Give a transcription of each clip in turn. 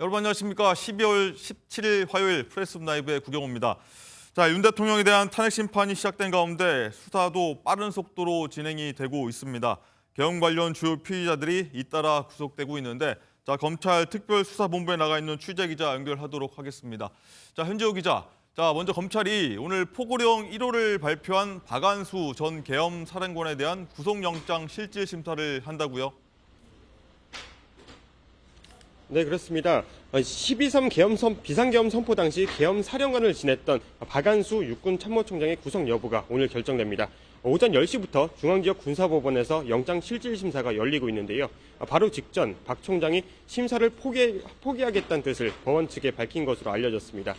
여러분 안녕하십니까. 12월 17일 화요일 프레스룸 라이브의 구경호입니다. 자, 윤 대통령에 대한 탄핵 심판이 시작된 가운데 수사도 빠른 속도로 진행이 되고 있습니다. 계엄 관련 주요 피의자들이 잇따라 구속되고 있는데 자, 검찰 특별수사본부에 나가 있는 취재기자 연결하도록 하겠습니다. 자, 현지호 기자. 자, 먼저 검찰이 오늘 포고령 1호를 발표한 박안수 전 계엄 사령관에 대한 구속영장 실질 심사를 한다고요? 네, 그렇습니다. 12.3 비상계엄 선포 당시 계엄 사령관을 지냈던 박안수 육군 참모총장의 구속 여부가 오늘 결정됩니다. 오전 10시부터 중앙지역 군사법원에서 영장 실질 심사가 열리고 있는데요. 바로 직전 박 총장이 심사를 포기하겠다는 뜻을 법원 측에 밝힌 것으로 알려졌습니다.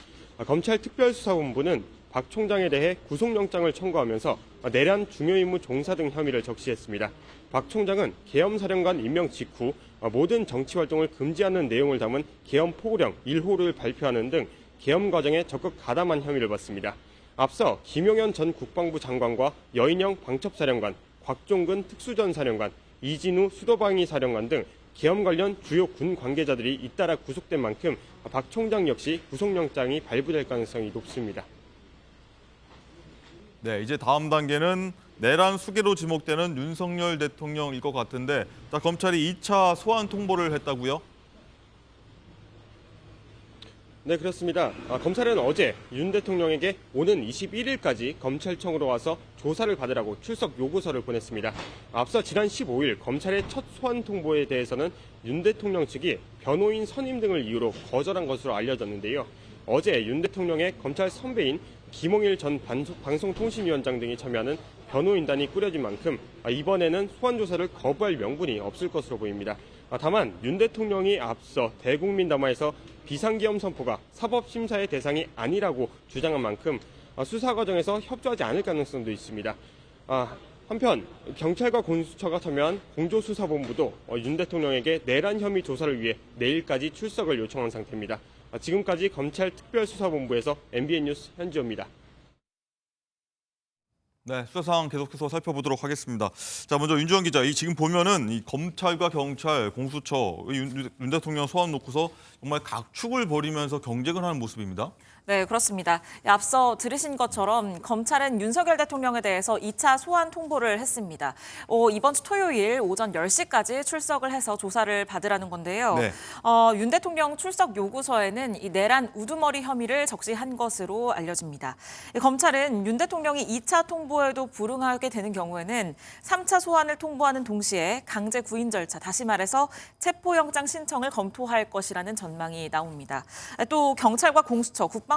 검찰 특별수사본부는 박 총장에 대해 구속영장을 청구하면서 내란 중요임무 종사 등 혐의를 적시했습니다. 박 총장은 계엄사령관 임명 직후 모든 정치활동을 금지하는 내용을 담은 계엄 포고령 1호를 발표하는 등 계엄 과정에 적극 가담한 혐의를 받습니다. 앞서 김용현 전 국방부 장관과 여인영 방첩사령관, 곽종근 특수전사령관, 이진우 수도방위 사령관 등 계엄 관련 주요 군 관계자들이 잇따라 구속된 만큼 박 총장 역시 구속영장이 발부될 가능성이 높습니다. 네, 이제 다음 단계는 내란 수괴로 지목되는 윤석열 대통령일 것 같은데 자, 검찰이 2차 소환 통보를 했다고요? 네, 그렇습니다. 검찰은 어제 윤 대통령에게 오는 21일까지 검찰청으로 와서 조사를 받으라고 출석 요구서를 보냈습니다. 앞서 지난 15일 검찰의 첫 소환 통보에 대해서는 윤 대통령 측이 변호인 선임 등을 이유로 거절한 것으로 알려졌는데요. 어제 윤 대통령의 검찰 선배인 김홍일 전 방송통신위원장 등이 참여하는 변호인단이 꾸려진 만큼 이번에는 소환 조사를 거부할 명분이 없을 것으로 보입니다. 다만 윤 대통령이 앞서 대국민 담화에서 비상계엄 선포가 사법심사의 대상이 아니라고 주장한 만큼 수사 과정에서 협조하지 않을 가능성도 있습니다. 한편 경찰과 공수처가 참여한 공조수사본부도 윤 대통령에게 내란 혐의 조사를 위해 내일까지 출석을 요청한 상태입니다. 지금까지 검찰 특별수사본부에서 MBN 뉴스 현지호입니다. 네, 수사 상황 계속해서 살펴보도록 하겠습니다. 자, 먼저 윤주원 기자, 이 지금 보면은 이 검찰과 경찰, 공수처, 윤 대통령 소환 놓고서 정말 각축을 벌이면서 경쟁을 하는 모습입니다. 네, 그렇습니다. 앞서 들으신 것처럼 검찰은 윤석열 대통령에 대해서 2차 소환 통보를 했습니다. 이번 주 토요일 오전 10시까지 출석을 해서 조사를 받으라는 건데요. 네. 윤 대통령 출석 요구서에는 이 내란 우두머리 혐의를 적시한 것으로 알려집니다. 검찰은 윤 대통령이 2차 통보에도 불응하게 되는 경우에는 3차 소환을 통보하는 동시에 강제 구인 절차, 다시 말해서 체포영장 신청을 검토할 것이라는 전망이 나옵니다. 또 경찰과 공수처, 국방부로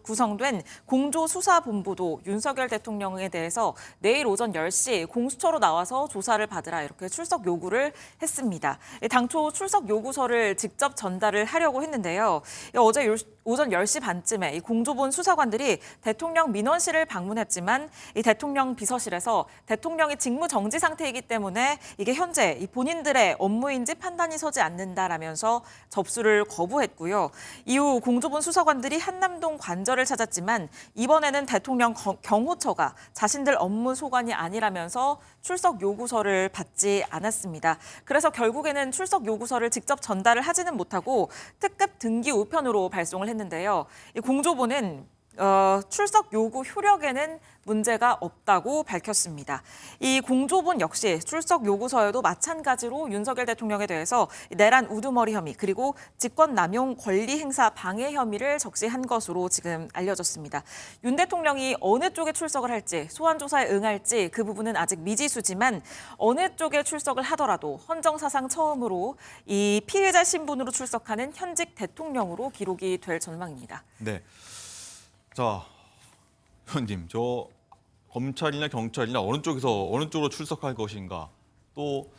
구성된 공조수사본부도 윤석열 대통령에 대해서 내일 오전 10시 공수처로 나와서 조사를 받으라 이렇게 출석 요구를 했습니다. 당초 출석 요구서를 직접 전달을 하려고 했는데요. 어제 오전 10시 반쯤에 이 공조본 수사관들이 대통령 민원실을 방문했지만 이 대통령 비서실에서 대통령이 직무 정지 상태이기 때문에 이게 현재 이 본인들의 업무인지 판단이 서지 않는다라면서 접수를 거부했고요. 이후 공조본 수사관들이 한남동 관저를 찾았지만 이번에는 대통령 경호처가 자신들 업무 소관이 아니라면서 출석 요구서를 받지 않았습니다. 그래서 결국에는 출석 요구서를 직접 전달을 하지는 못하고 특급 등기 우편으로 발송을 했는데요. 이 공조본은 출석 요구 효력에는 문제가 없다고 밝혔습니다. 이 공조본 역시 출석 요구서에도 마찬가지로 윤석열 대통령에 대해서 내란 우두머리 혐의 그리고 직권남용 권리 행사 방해 혐의를 적시한 것으로 지금 알려졌습니다. 윤 대통령이 어느 쪽에 출석을 할지 소환 조사에 응할지 그 부분은 아직 미지수지만 어느 쪽에 출석을 하더라도 헌정사상 처음으로 이 피해자 신분으로 출석하는 현직 대통령으로 기록이 될 전망입니다. 네. 자, 의원님, 저 검찰이나 경찰이나 어느 쪽으로 출석할 것인가, 또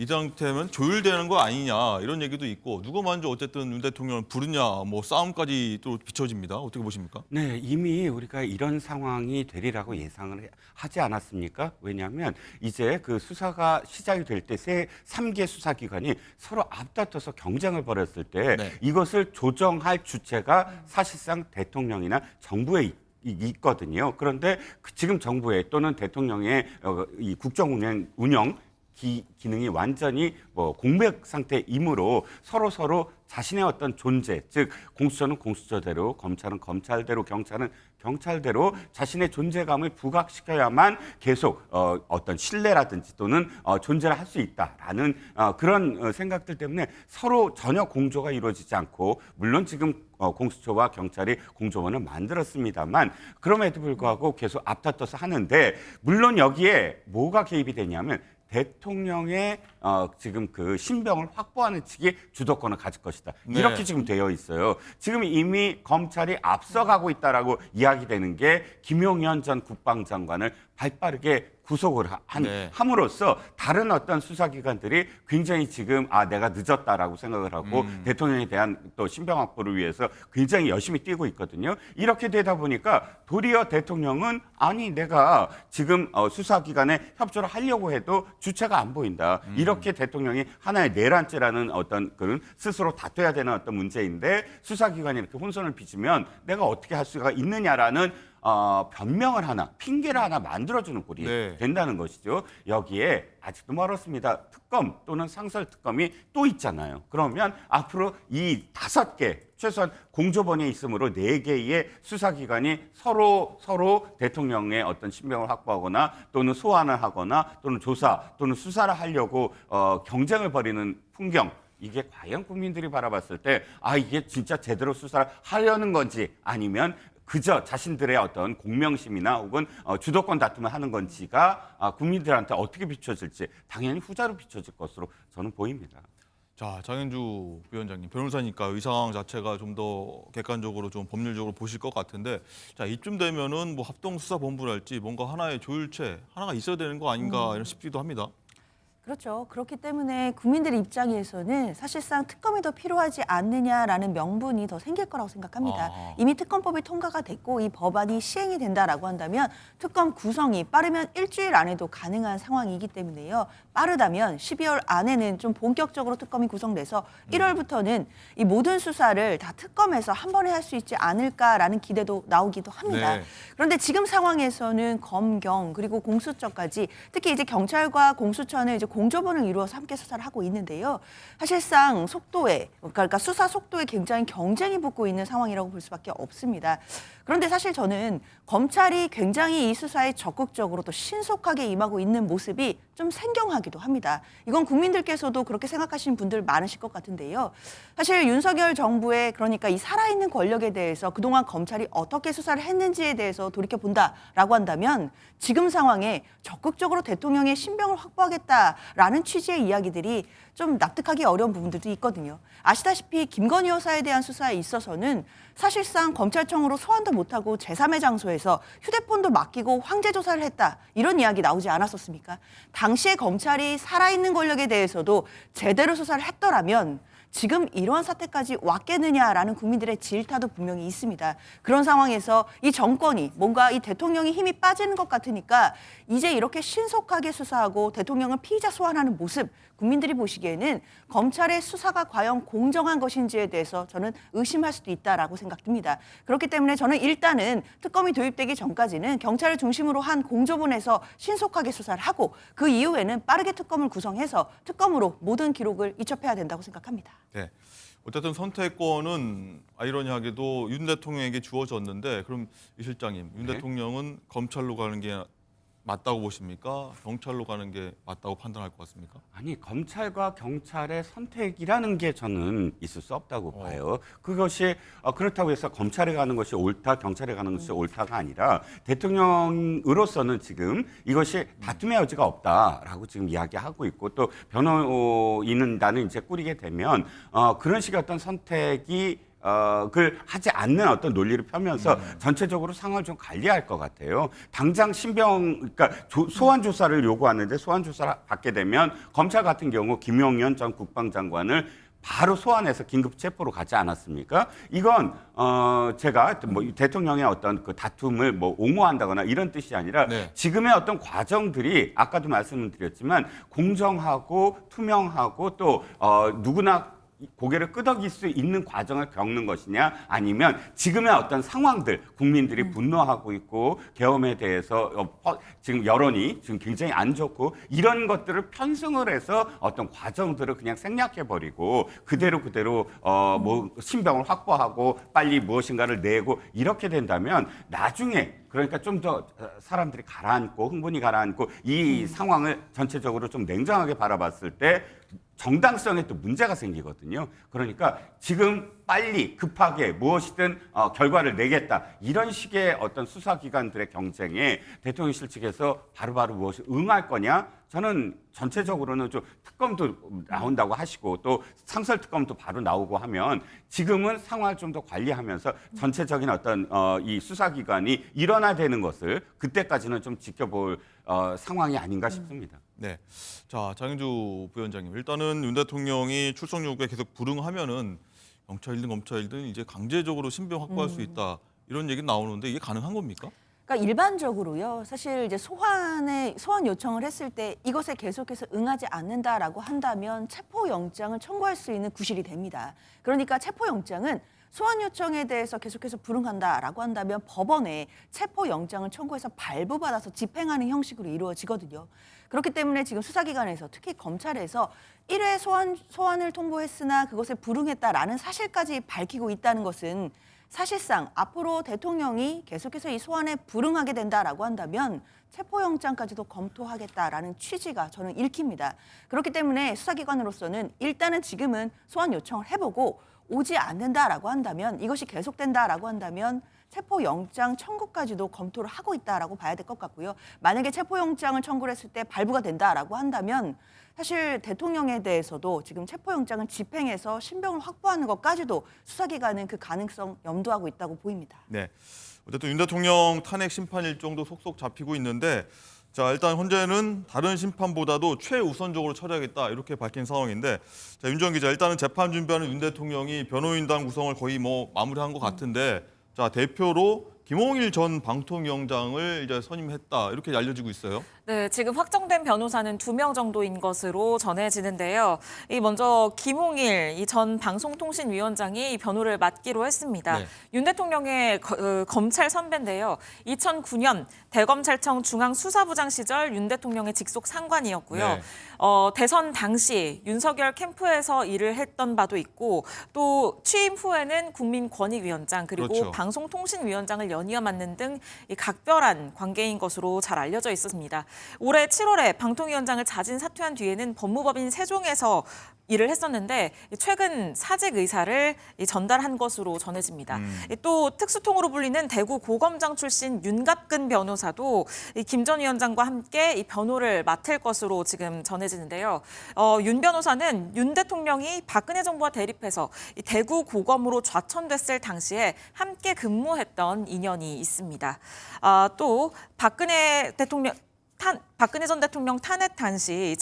이 상태면 조율되는 거 아니냐 이런 얘기도 있고 누가 먼저 어쨌든 윤 대통령을 부르냐 뭐 싸움까지 또 비춰집니다. 어떻게 보십니까? 네, 이미 우리가 이런 상황이 되리라고 예상을 하지 않았습니까? 왜냐하면 이제 그 수사가 시작이 될 때 새 3개 수사기관이 서로 앞다퉈서 경쟁을 벌였을 때 네. 이것을 조정할 주체가 사실상 대통령이나 정부에 있거든요. 그런데 지금 정부의 또는 대통령의 이 국정 운영 기능이 완전히 뭐 공백 상태이므로 서로 자신의 어떤 존재, 즉 공수처는 공수처대로, 검찰은 검찰대로, 경찰은 경찰대로 자신의 존재감을 부각시켜야만 계속 어떤 신뢰라든지 또는 존재를 할 수 있다라는 그런 생각들 때문에 서로 전혀 공조가 이루어지지 않고, 물론 지금 공수처와 경찰이 공조원을 만들었습니다만 그럼에도 불구하고 계속 앞다퉈서 하는데, 물론 여기에 뭐가 개입이 되냐면 대통령의 지금 그 신병을 확보하는 측이 주도권을 가질 것이다. 네. 이렇게 지금 되어 있어요. 지금 이미 검찰이 앞서가고 있다라고 이야기되는 게 김용현 전 국방장관을 발빠르게 구속을 함으로써 다른 어떤 수사기관들이 굉장히 지금 내가 늦었다라고 생각을 하고 대통령에 대한 또 신병 확보를 위해서 굉장히 열심히 뛰고 있거든요. 이렇게 되다 보니까 도리어 대통령은 아니 내가 지금 수사기관에 협조를 하려고 해도 주체가 안 보인다. 이렇게 대통령이 하나의 내란죄라는 어떤 그런 스스로 다퉈야 되는 어떤 문제인데 수사기관이 이렇게 혼선을 빚으면 내가 어떻게 할 수가 있느냐라는 변명을 하나, 핑계를 하나 만들어주는 꼴이 네. 된다는 것이죠. 여기에 아직도 멀었습니다. 특검 또는 상설특검이 또 있잖아요. 그러면 앞으로 이 5개, 최소한 공조본에 있으므로 4개의 수사기관이 서로 대통령의 어떤 신병을 확보하거나 또는 소환을 하거나 또는 조사 또는 수사를 하려고 경쟁을 벌이는 풍경, 이게 과연 국민들이 바라봤을 때 이게 진짜 제대로 수사를 하려는 건지 아니면 그저 자신들의 어떤 공명심이나 혹은 주도권 다툼을 하는 건지가 국민들한테 어떻게 비춰질지 당연히 후자로 비춰질 것으로 저는 보입니다. 자, 장현주 위원장님, 변호사니까 이 상황 자체가 좀 더 객관적으로 좀 법률적으로 보실 것 같은데, 자, 이쯤 되면은 뭐 합동수사본부랄지 뭔가 하나의 조율체 하나가 있어야 되는 거 아닌가 이런 싶기도 합니다. 그렇죠. 그렇기 때문에 국민들 입장에서는 사실상 특검이 더 필요하지 않느냐라는 명분이 더 생길 거라고 생각합니다. 이미 특검법이 통과가 됐고 이 법안이 시행이 된다라고 한다면 특검 구성이 빠르면 일주일 안에도 가능한 상황이기 때문에요. 빠르다면 12월 안에는 좀 본격적으로 특검이 구성돼서 1월부터는 이 모든 수사를 다 특검에서 한 번에 할 수 있지 않을까라는 기대도 나오기도 합니다. 네. 그런데 지금 상황에서는 검경 그리고 공수처까지 특히 이제 경찰과 공수처는 이제 공조본을 이루어서 함께 수사를 하고 있는데요. 사실상 그러니까 수사 속도에 굉장히 경쟁이 붙고 있는 상황이라고 볼 수밖에 없습니다. 그런데 사실 저는 검찰이 굉장히 이 수사에 적극적으로 또 신속하게 임하고 있는 모습이 좀 생경하기도 합니다. 이건 국민들께서도 그렇게 생각하시는 분들 많으실 것 같은데요. 사실 윤석열 정부의 그러니까 이 살아있는 권력에 대해서 그동안 검찰이 어떻게 수사를 했는지에 대해서 돌이켜본다라고 한다면 지금 상황에 적극적으로 대통령의 신병을 확보하겠다라는 취지의 이야기들이 좀 납득하기 어려운 부분들도 있거든요. 아시다시피 김건희 여사에 대한 수사에 있어서는 사실상 검찰청으로 소환도 못하고 제3의 장소에서 휴대폰도 맡기고 황제 조사를 했다. 이런 이야기 나오지 않았었습니까? 당시에 검찰이 살아있는 권력에 대해서도 제대로 수사를 했더라면 지금 이러한 사태까지 왔겠느냐라는 국민들의 질타도 분명히 있습니다. 그런 상황에서 이 정권이 뭔가 이 대통령이 힘이 빠지는 것 같으니까 이제 이렇게 신속하게 수사하고 대통령을 피의자 소환하는 모습 국민들이 보시기에는 검찰의 수사가 과연 공정한 것인지에 대해서 저는 의심할 수도 있다라고 생각됩니다. 그렇기 때문에 저는 일단은 특검이 도입되기 전까지는 경찰을 중심으로 한 공조본에서 신속하게 수사를 하고 그 이후에는 빠르게 특검을 구성해서 특검으로 모든 기록을 이첩해야 된다고 생각합니다. 네. 어쨌든 선택권은 아이러니하게도 윤 대통령에게 주어졌는데, 그럼 이 실장님, 윤 네. 대통령은 검찰로 가는 게 맞다고 보십니까? 경찰로 가는 게 맞다고 판단할 것 같습니까? 아니, 검찰과 경찰의 선택이라는 게 저는 있을 수 없다고 봐요. 그것이 그렇다고 해서 검찰에 가는 것이 옳다, 경찰에 가는 것이 옳다가 아니라 대통령으로서는 지금 이것이 다툼의 여지가 없다라고 지금 이야기하고 있고, 또 변호인은 나는 이제 꾸리게 되면 그런 식의 어떤 선택이 그걸 하지 않는 어떤 논리를 펴면서 전체적으로 상황을 좀 관리할 것 같아요. 당장 그러니까 소환 조사를 요구하는데 소환 조사를 받게 되면 검찰 같은 경우 김용현 전 국방장관을 바로 소환해서 긴급 체포로 가지 않았습니까? 이건 제가 뭐 대통령의 어떤 그 다툼을 뭐 옹호한다거나 이런 뜻이 아니라 네. 지금의 어떤 과정들이 아까도 말씀을 드렸지만 공정하고 투명하고 또 누구나 고개를 끄덕일 수 있는 과정을 겪는 것이냐, 아니면 지금의 어떤 상황들, 국민들이 분노하고 있고 계엄에 대해서 지금 여론이 지금 굉장히 안 좋고 이런 것들을 편승을 해서 어떤 과정들을 그냥 생략해버리고 그대로 뭐 신병을 확보하고 빨리 무엇인가를 내고 이렇게 된다면 나중에 그러니까 좀 더 사람들이 가라앉고 흥분이 가라앉고 이 상황을 전체적으로 좀 냉정하게 바라봤을 때 정당성에 또 문제가 생기거든요. 그러니까 지금 빨리 급하게 무엇이든 결과를 내겠다. 이런 식의 어떤 수사기관들의 경쟁에 대통령실 측에서 바로바로 무엇을 응할 거냐? 저는 전체적으로는 좀 특검도 나온다고 하시고 또 상설특검도 바로 나오고 하면 지금은 상황을 좀 더 관리하면서 전체적인 어떤 이 수사기관이 일원화되는 것을 그때까지는 좀 지켜볼 상황이 아닌가 싶습니다. 네. 자, 장윤주 부위원장님. 일단은 윤 대통령이 출석 요구에 계속 불응하면은 경찰이든 검찰이든 이제 강제적으로 신병 확보할 수 있다. 이런 얘기 나오는데 이게 가능한 겁니까? 그러니까 일반적으로요. 사실 이제 소환 요청을 했을 때 이것에 계속해서 응하지 않는다라고 한다면 체포 영장을 청구할 수 있는 구실이 됩니다. 그러니까 체포 영장은 소환 요청에 대해서 계속해서 불응한다라고 한다면 법원에 체포 영장을 청구해서 발부받아서 집행하는 형식으로 이루어지거든요. 그렇기 때문에 지금 수사기관에서 특히 검찰에서 1회 소환을 통보했으나 그것에 불응했다라는 사실까지 밝히고 있다는 것은 사실상 앞으로 대통령이 계속해서 이 소환에 불응하게 된다라고 한다면 체포영장까지도 검토하겠다라는 취지가 저는 읽힙니다. 그렇기 때문에 수사기관으로서는 일단은 지금은 소환 요청을 해보고 오지 않는다라고 한다면 이것이 계속된다라고 한다면 체포영장 청구까지도 검토를 하고 있다라고 봐야 될 것 같고요. 만약에 체포영장을 청구를 했을 때 발부가 된다라고 한다면 사실 대통령에 대해서도 지금 체포영장을 집행해서 신병을 확보하는 것까지도 수사기관은 그 가능성 염두하고 있다고 보입니다. 네. 어쨌든 윤 대통령 탄핵 심판 일정도 속속 잡히고 있는데 자, 일단 현재는 다른 심판보다도 최우선적으로 처리하겠다 이렇게 밝힌 상황인데 자, 윤정 기자 일단은 재판 준비하는 윤 대통령이 변호인단 구성을 거의 뭐 마무리한 것 같은데 자, 대표로 김홍일 전 방통위원장을 이제 선임했다 이렇게 알려지고 있어요. 네, 지금 확정된 변호사는 2명 정도인 것으로 전해지는데요. 먼저 김홍일 이 전 방송통신위원장이 이 변호를 맡기로 했습니다. 네. 윤 대통령의 검찰 선배인데요. 2009년 대검찰청 중앙수사부장 시절 윤 대통령의 직속 상관이었고요. 네. 대선 당시 윤석열 캠프에서 일을 했던 바도 있고 또 취임 후에는 국민권익위원장 그리고 그렇죠. 방송통신위원장을 연이어 맡는 등 이 각별한 관계인 것으로 잘 알려져 있었습니다. 올해 7월에 방통위원장을 자진 사퇴한 뒤에는 법무법인 세종에서 일을 했었는데 최근 사직 의사를 전달한 것으로 전해집니다. 또 특수통으로 불리는 대구 고검장 출신 윤갑근 변호사도 김 전 위원장과 함께 이 변호를 맡을 것으로 지금 전해지는데요. 윤 변호사는 윤 대통령이 박근혜 정부와 대립해서 이 대구 고검으로 좌천됐을 당시에 함께 근무했던 인연이 있습니다. 또 박근혜 전 대통령 탄핵 당시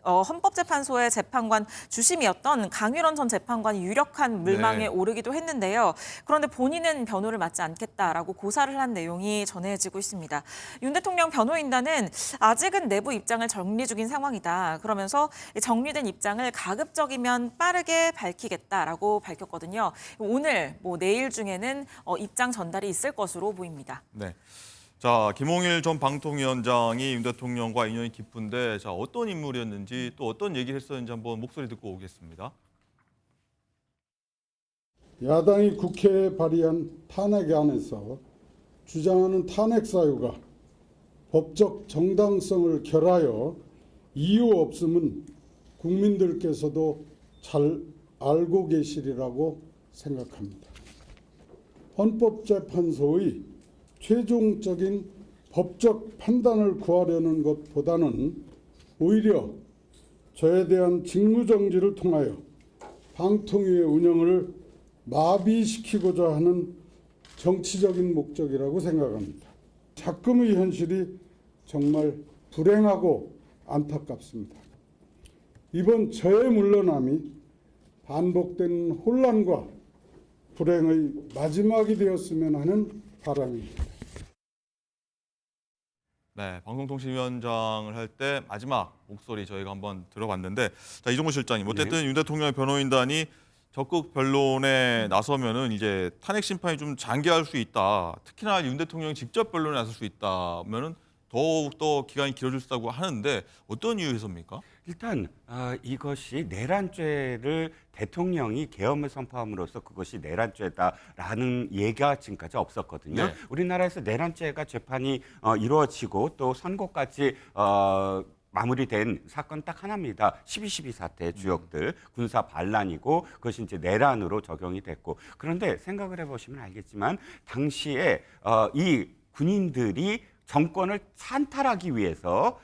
헌법재판소의 재판관 주심이었던 강일원 전 재판관이 유력한 물망에 네. 오르기도 했는데요. 그런데 본인은 변호를 맡지 않겠다라고 고사를 한 내용이 전해지고 있습니다. 윤 대통령 변호인단은 아직은 내부 입장을 정리 중인 상황이다. 그러면서 정리된 입장을 가급적이면 빠르게 밝히겠다라고 밝혔거든요. 오늘 내일 중에는 입장 전달이 있을 것으로 보입니다. 네. 자, 김홍일 전 방통위원장이 윤 대통령과 인연이 깊은데 자, 어떤 인물이었는지 또 어떤 얘기를 했었는지 한번 목소리 듣고 오겠습니다. 야당이 국회에 발의한 탄핵안에서 주장하는 탄핵 사유가 법적 정당성을 결하여 이유 없음은 국민들께서도 잘 알고 계시리라고 생각합니다. 헌법재판소의 최종적인 법적 판단을 구하려는 것보다는 오히려 저에 대한 직무정지를 통하여 방통위의 운영을 마비시키고자 하는 정치적인 목적이라고 생각합니다. 작금의 현실이 정말 불행하고 안타깝습니다. 이번 저의 물러남이 반복된 혼란과 불행의 마지막이 되었으면 하는 바람입니다. 네, 방송통신위원장을 할 때 마지막 목소리 저희가 한번 들어봤는데, 자, 이종호 실장님, 어쨌든 윤 대통령의 변호인단이 적극 변론에 나서면은 이제 탄핵 심판이 좀 장기화할 수 있다. 특히나 윤 대통령이 직접 변론에 나설 수 있다면은 더욱 더 기간이 길어질 수 있다고 하는데 어떤 이유에서입니까? 일단 이것이 내란죄를 대통령이 계엄을 선포함으로써 그것이 내란죄다라는 예가 지금까지 없었거든요. 네. 우리나라에서 내란죄가 재판이 이루어지고 또 선고까지 마무리된 사건 딱 하나입니다. 12.12 사태 주역들 군사 반란이고 그것이 이제 내란으로 적용이 됐고, 그런데 생각을 해보시면 알겠지만 당시에 이 군인들이 정권을 찬탈하기 위해서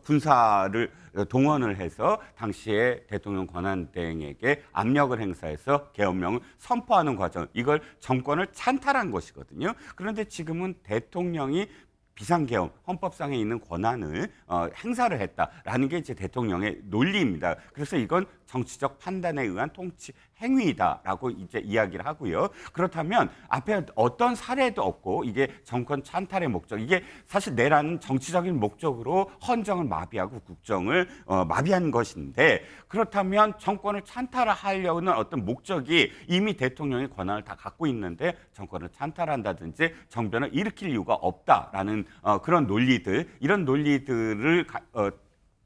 군사를 동원을 해서 당시에 대통령 권한대행에게 압력을 행사해서 계엄령을 선포하는 과정, 이걸 정권을 찬탈한 것이거든요. 그런데 지금은 대통령이 비상계엄, 헌법상에 있는 권한을 행사를 했다라는 게 이제 대통령의 논리입니다. 그래서 이건 정치적 판단에 의한 통치 행위다라고 이제 이야기를 하고요. 그렇다면 앞에 어떤 사례도 없고 이게 정권 찬탈의 목적, 이게 사실 내란은 정치적인 목적으로 헌정을 마비하고 국정을 마비한 것인데, 그렇다면 정권을 찬탈하려는 어떤 목적이 이미 대통령의 권한을 다 갖고 있는데 정권을 찬탈한다든지 정변을 일으킬 이유가 없다라는 그런 논리들, 이런 논리들을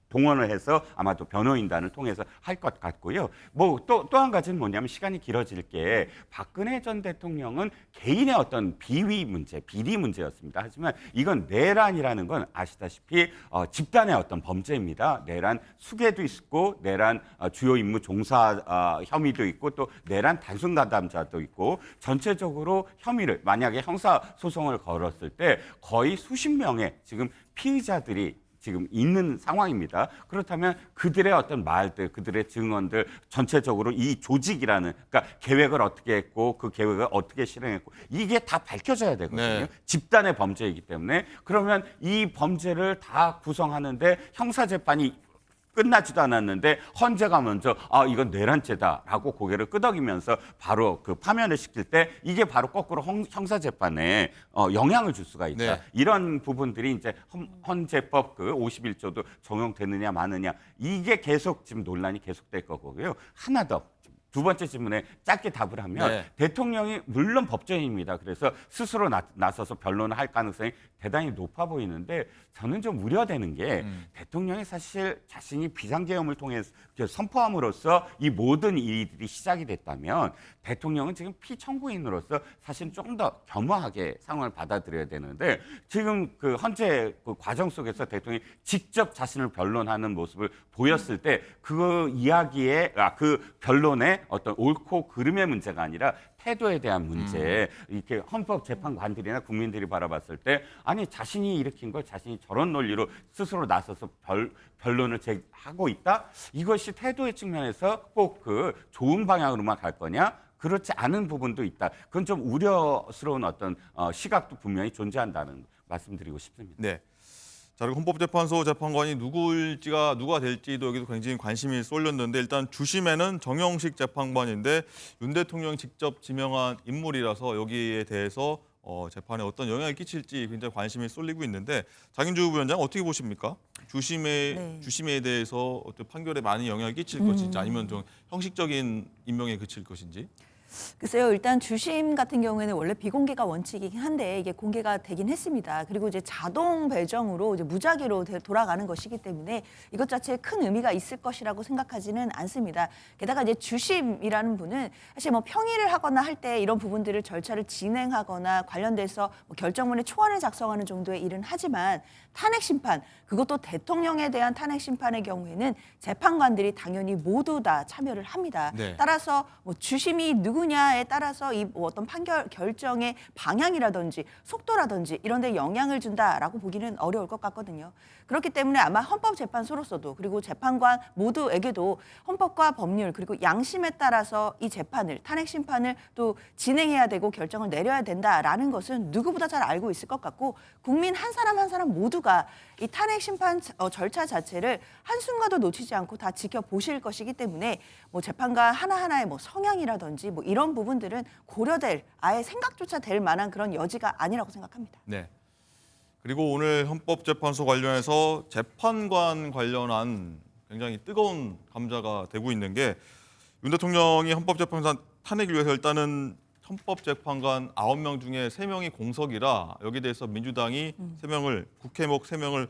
동원을 해서 아마도 변호인단을 통해서 할 것 같고요. 뭐 또 한 가지는 뭐냐면 시간이 길어질 게 박근혜 전 대통령은 개인의 어떤 비위 문제, 비리 문제였습니다. 하지만 이건 내란이라는 건 아시다시피 집단의 어떤 범죄입니다. 내란 수괴도 있고 내란 주요 임무 종사 혐의도 있고 또 내란 단순 가담자도 있고, 전체적으로 혐의를 만약에 형사 소송을 걸었을 때 거의 수십 명의 지금 피의자들이 지금 있는 상황입니다. 그렇다면 그들의 어떤 말들, 그들의 증언들, 전체적으로 이 조직이라는, 그러니까 계획을 어떻게 했고 그 계획을 어떻게 실행했고, 이게 다 밝혀져야 되거든요. 네. 집단의 범죄이기 때문에. 그러면 이 범죄를 다 구성하는데 형사재판이 끝나지도 않았는데 헌재가 먼저 이건 내란죄다라고 고개를 끄덕이면서 바로 그 파면을 시킬 때 이게 바로 거꾸로 형사재판에 영향을 줄 수가 있다. 네. 이런 부분들이 이제 헌재법 그 51조도 적용되느냐 마느냐, 이게 계속 지금 논란이 계속될 거고요. 하나 더. 두 번째 질문에 짧게 답을 하면 네. 대통령이 물론 법조인입니다. 그래서 스스로 나서서 변론을 할 가능성이 대단히 높아 보이는데, 저는 좀 우려되는 게 대통령이 사실 자신이 비상계엄을 통해 선포함으로써 이 모든 일들이 시작이 됐다면 대통령은 지금 피청구인으로서 사실 조금 더 겸허하게 상황을 받아들여야 되는데, 지금 그 헌재 그 과정 속에서 대통령이 직접 자신을 변론하는 모습을 보였을 때 그 이야기에 그 변론에 어떤 옳고 그름의 문제가 아니라 태도에 대한 문제, 이렇게 헌법재판관들이나 국민들이 바라봤을 때 아니 자신이 일으킨 걸 자신이 저런 논리로 스스로 나서서 변론을 하고 있다? 이것이 태도의 측면에서 꼭 그 좋은 방향으로만 갈 거냐? 그렇지 않은 부분도 있다. 그건 좀 우려스러운 어떤 시각도 분명히 존재한다는 말씀드리고 싶습니다. 네. 자, 그리고 헌법재판소 재판관이 누가 될지도 여기도 굉장히 관심이 쏠렸는데, 일단 주심에는 정영식 재판관인데 윤 대통령이 직접 지명한 인물이라서 여기에 대해서 재판에 어떤 영향을 끼칠지 굉장히 관심이 쏠리고 있는데, 장윤주 부위원장 어떻게 보십니까? 주심에 대해서 어떤 판결에 많이 영향을 끼칠 것인지 아니면 좀 형식적인 임명에 그칠 것인지? 글쎄요, 일단 주심 같은 경우에는 원래 비공개가 원칙이긴 한데 이게 공개가 되긴 했습니다. 그리고 이제 자동 배정으로 이제 무작위로 돌아가는 것이기 때문에 이것 자체에 큰 의미가 있을 것이라고 생각하지는 않습니다. 게다가 이제 주심이라는 분은 사실 뭐 평의를 하거나 할 때 이런 부분들을 절차를 진행하거나 관련돼서 뭐 결정문에 초안을 작성하는 정도의 일은 하지만 탄핵 심판, 그것도 대통령에 대한 탄핵 심판의 경우에는 재판관들이 당연히 모두 다 참여를 합니다. 네. 따라서 뭐 주심이 누구냐에 따라서 이 어떤 판결 결정의 방향이라든지 속도라든지 이런 데 영향을 준다라고 보기는 어려울 것 같거든요. 그렇기 때문에 아마 헌법재판소로서도 그리고 재판관 모두에게도 헌법과 법률 그리고 양심에 따라서 이 재판을, 탄핵 심판을 또 진행해야 되고 결정을 내려야 된다라는 것은 누구보다 잘 알고 있을 것 같고, 국민 한 사람 한 사람 모두가 이 탄핵 심판 절차 자체를 한순간도 놓치지 않고 다 지켜보실 것이기 때문에 뭐 재판관 하나하나의 뭐 성향이라든지 뭐 이런 부분들은 고려될, 아예 생각조차 될 만한 그런 여지가 아니라고 생각합니다. 네. 그리고 오늘 헌법재판소 관련해서 재판관 관련한 굉장히 뜨거운 감자가 되고 있는 게 윤 대통령이 헌법재판소 탄핵을 위해서 일단은 헌법재판관 9명 중에 3명이 공석이라 여기에 대해서 민주당이 3명을 국회목 3명을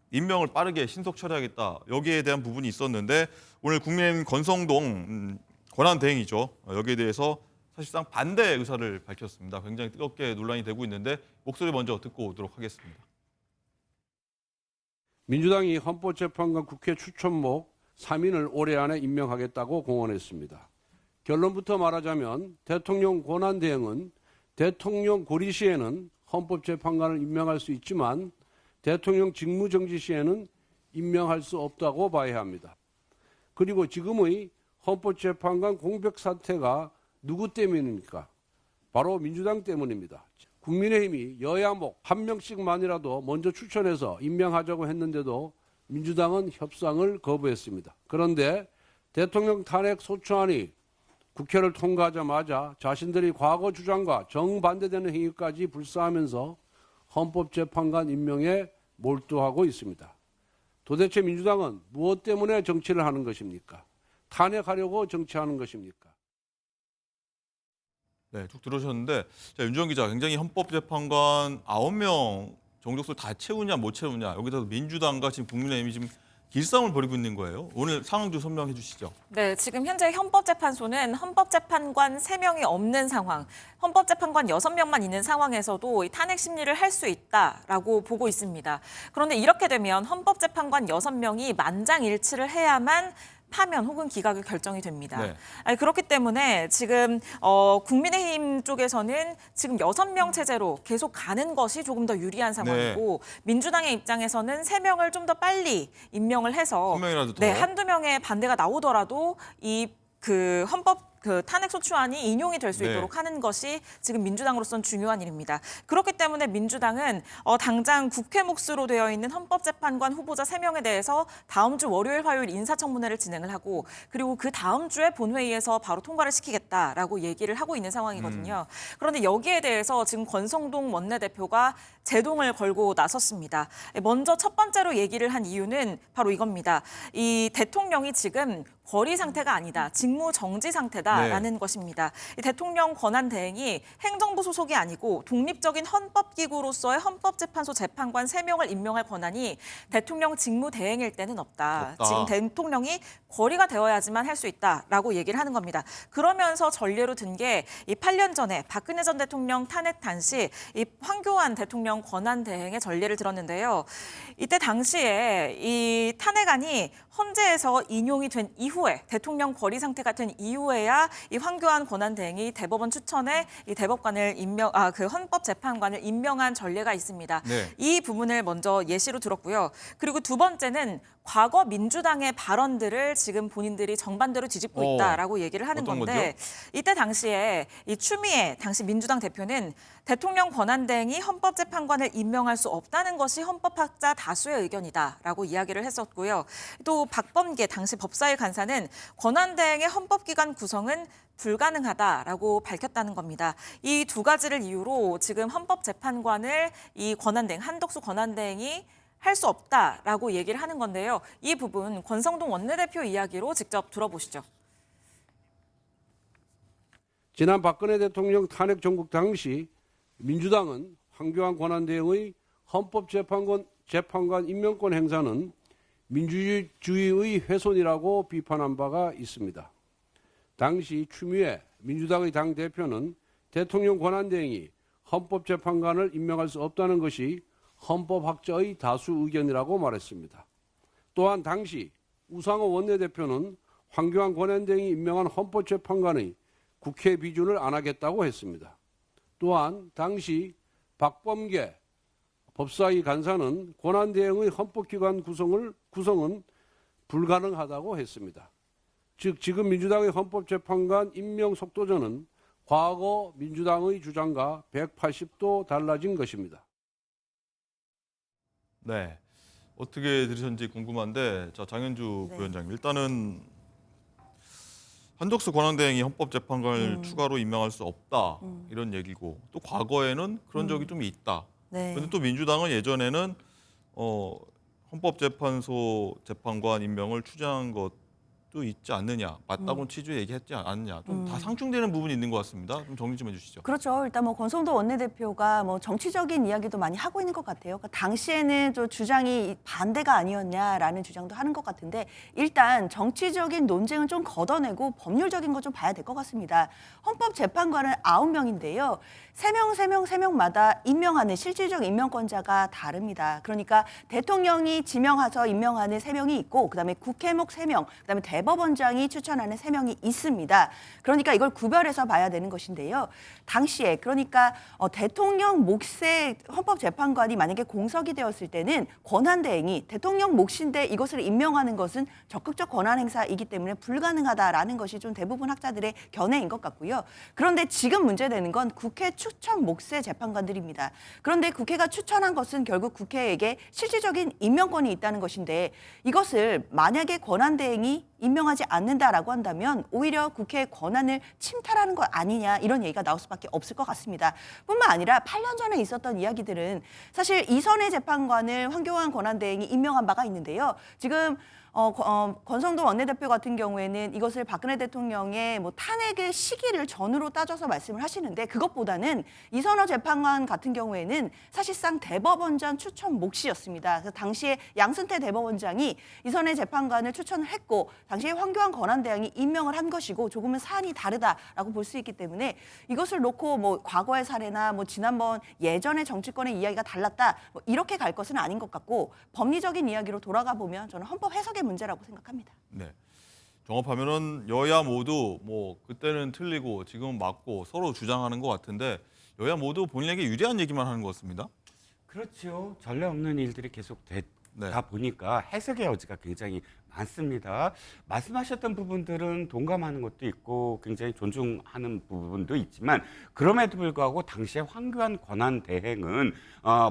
임명을 빠르게 신속 처리하겠다. 여기에 대한 부분이 있었는데 오늘 국민의힘 권성동 권한대행이죠. 여기에 대해서 사실상 반대 의사를 밝혔습니다. 굉장히 뜨겁게 논란이 되고 있는데 목소리 먼저 듣고 오도록 하겠습니다. 민주당이 헌법재판관 국회 추천목 3인을 올해 안에 임명하겠다고 공언했습니다. 결론부터 말하자면 대통령 권한대행은 대통령 고리 시에는 헌법재판관을 임명할 수 있지만 대통령 직무정지 시에는 임명할 수 없다고 봐야 합니다. 그리고 지금의 헌법재판관 공백 사태가 누구 때문입니까? 바로 민주당 때문입니다. 국민의힘이 여야목 한 명씩만이라도 먼저 추천해서 임명하자고 했는데도 민주당은 협상을 거부했습니다. 그런데 대통령 탄핵 소추안이 국회를 통과하자마자 자신들이 과거 주장과 정반대되는 행위까지 불사하면서 헌법재판관 임명에 몰두하고 있습니다. 도대체 민주당은 무엇 때문에 정치를 하는 것입니까? 탄핵하려고 정치하는 것입니까? 네, 쭉 들으셨는데 윤주원 기자 굉장히 헌법재판관 9명 정족수를 다 채우냐 못 채우냐 여기서 민주당과 지금 국민의힘이 지금 길싸움을 벌이고 있는 거예요. 오늘 상황 좀 설명해 주시죠. 네, 지금 현재 헌법재판소는 헌법재판관 3명이 없는 상황, 헌법재판관 6명만 있는 상황에서도 이 탄핵 심리를 할 수 있다라고 보고 있습니다. 그런데 이렇게 되면 헌법재판관 6명이 만장일치를 해야만 파면 혹은 기각이 결정이 됩니다. 네. 아니, 그렇기 때문에 지금 국민의힘 쪽에서는 지금 6명 체제로 계속 가는 것이 조금 더 유리한 상황이고 민주당의 입장에서는 3명을 좀 더 빨리 임명을 해서 한 명이라도 더. 네, 한두 명의 반대가 나오더라도 이 그 헌법 탄핵 소추안이 인용이 될 수 네. 있도록 하는 것이 지금 민주당으로서는 중요한 일입니다. 그렇기 때문에 민주당은 당장 국회 몫으로 되어 있는 헌법재판관 후보자 3명에 대해서 다음 주 월요일, 화요일 인사청문회를 진행을 하고 그리고 그 다음 주에 본회의에서 바로 통과를 시키겠다라고 얘기를 하고 있는 상황이거든요. 그런데 여기에 대해서 지금 권성동 원내대표가 제동을 걸고 나섰습니다. 먼저 첫 번째로 얘기를 한 이유는 바로 이겁니다. 이 대통령이 지금 거리 상태가 아니다. 직무 정지 상태다라는 것입니다. 이 대통령 권한대행이 행정부 소속이 아니고 독립적인 헌법기구로서의 헌법재판소 재판관 3명을 임명할 권한이 대통령 직무 대행일 때는 없다. 지금 대통령이 거리가 되어야지만 할 수 있다라고 얘기를 하는 겁니다. 그러면서 전례로 든 게 이 8년 전에 박근혜 전 대통령 탄핵 당시 이 황교안 대통령 권한대행의 전례를 들었는데요. 이때 당시에 이 탄핵안이 헌재에서 인용이 된 이후에 대통령 거리 상태가 된 이후에야 이 황교안 권한대행이 대법원 추천에 이 대법관을 그 헌법재판관을 임명한 전례가 있습니다. 네. 이 부분을 먼저 예시로 들었고요. 그리고 두 번째는 과거 민주당의 발언들을 지금 본인들이 정반대로 뒤집고 있다라고 얘기를 하는 어떤 건데 이때 당시에 이 추미애 당시 민주당 대표는 대통령 권한대행이 헌법재판관을 임명할 수 없다는 것이 헌법학자 다수의 의견이다라고 이야기를 했었고요. 또 박범계 당시 법사위 간사는 권한대행의 헌법기관 구성은 불가능하다라고 밝혔다는 겁니다. 이 두 가지를 이유로 지금 헌법재판관을 이 권한대행, 한덕수 권한대행이 할 수 없다라고 얘기를 하는 건데요. 이 부분 권성동 원내대표 이야기로 직접 들어보시죠. 지난 박근혜 대통령 탄핵 정국 당시 민주당은 황교안 권한대행의 헌법재판관 임명권 행사는 민주주의의 훼손이라고 비판한 바가 있습니다. 당시 추미애 민주당의 당대표는 대통령 권한대행이 헌법재판관을 임명할 수 없다는 것이 헌법학자의 다수 의견이라고 말했습니다. 또한 당시 우상호 원내대표는 황교안 권한대행이 임명한 헌법재판관의 국회 비준을 안 하겠다고 했습니다. 또한 당시 박범계 법사위 간사는 권한대행의 헌법기관 구성은 불가능하다고 했습니다. 즉 지금 민주당의 헌법재판관 임명 속도전은 과거 민주당의 주장과 180도 달라진 것입니다. 네, 어떻게 들으셨는지 궁금한데 자 장현주 부위원장님 일단은 한덕수 권한대행이 헌법재판관을 추가로 임명할 수 없다 이런 얘기고 또 과거에는 그런 적이 좀 있다. 네. 그런데 또 민주당은 예전에는 헌법재판소 재판관 임명을 추진한 것도 있지 않느냐, 맞다고 취지에 얘기했지 않느냐, 좀 다 상충되는 부분이 있는 것 같습니다. 좀 정리 좀 해주시죠. 그렇죠. 일단 뭐 권성도 원내대표가 뭐 정치적인 이야기도 많이 하고 있는 것 같아요. 그러니까 당시에는 좀 주장이 반대가 아니었냐라는 주장도 하는 것 같은데 일단 정치적인 논쟁은 좀 걷어내고 법률적인 거 좀 봐야 될 것 같습니다. 헌법재판관은 9명인데요. 3명마다 임명하는 실질적 임명권자가 다릅니다. 그러니까 대통령이 지명해서 임명하는 3명이 있고 그다음에 국회목 3명, 그다음에 대법원장이 추천하는 3명이 있습니다. 그러니까 이걸 구별해서 봐야 되는 것인데요. 당시에 그러니까 대통령 몫의 헌법재판관이 만약에 공석이 되었을 때는 권한대행이 대통령 몫인데 이것을 임명하는 것은 적극적 권한 행사이기 때문에 불가능하다라는 것이 좀 대부분 학자들의 견해인 것 같고요. 그런데 지금 문제되는 건 국회 추천 몫의 재판관들입니다. 그런데 국회가 추천한 것은 결국 국회에게 실질적인 임명권이 있다는 것인데 이것을 만약에 권한대행이 임명하지 않는다라고 한다면 오히려 국회의 권한을 침탈하는 것 아니냐 이런 얘기가 나올 수밖에 없을 것 같습니다. 뿐만 아니라 8년 전에 있었던 이야기들은 사실 이선의 재판관을 황교안 권한대행이 임명한 바가 있는데요. 지금 권성동 원내대표 같은 경우에는 이것을 박근혜 대통령의 뭐 탄핵의 시기를 전후로 따져서 말씀을 하시는데 그것보다는 이선호 재판관 같은 경우에는 사실상 대법원장 추천 몫이었습니다. 그래서 당시에 양승태 대법원장이 이선의 재판관을 추천을 했고 당시에 황교안 권한대행이 임명을 한 것이고 조금은 사안이 다르다라고 볼 수 있기 때문에 이것을 놓고 뭐 과거의 사례나 뭐 지난번 예전의 정치권의 이야기가 달랐다 뭐 이렇게 갈 것은 아닌 것 같고 법리적인 이야기로 돌아가 보면 저는 헌법 해석의 문제라고 생각합니다. 네. 종합하면은 여야 모두 뭐 그때는 틀리고 지금은 맞고 서로 주장하는 것 같은데 여야 모두 본인에게 유리한 얘기만 하는 것 같습니다. 그렇죠. 전례 없는 일들이 계속 되다 네. 보니까 해석의 여지가 굉장히 많습니다. 말씀하셨던 부분들은 동감하는 것도 있고 굉장히 존중하는 부분도 있지만 그럼에도 불구하고 당시에 황교안 권한대행은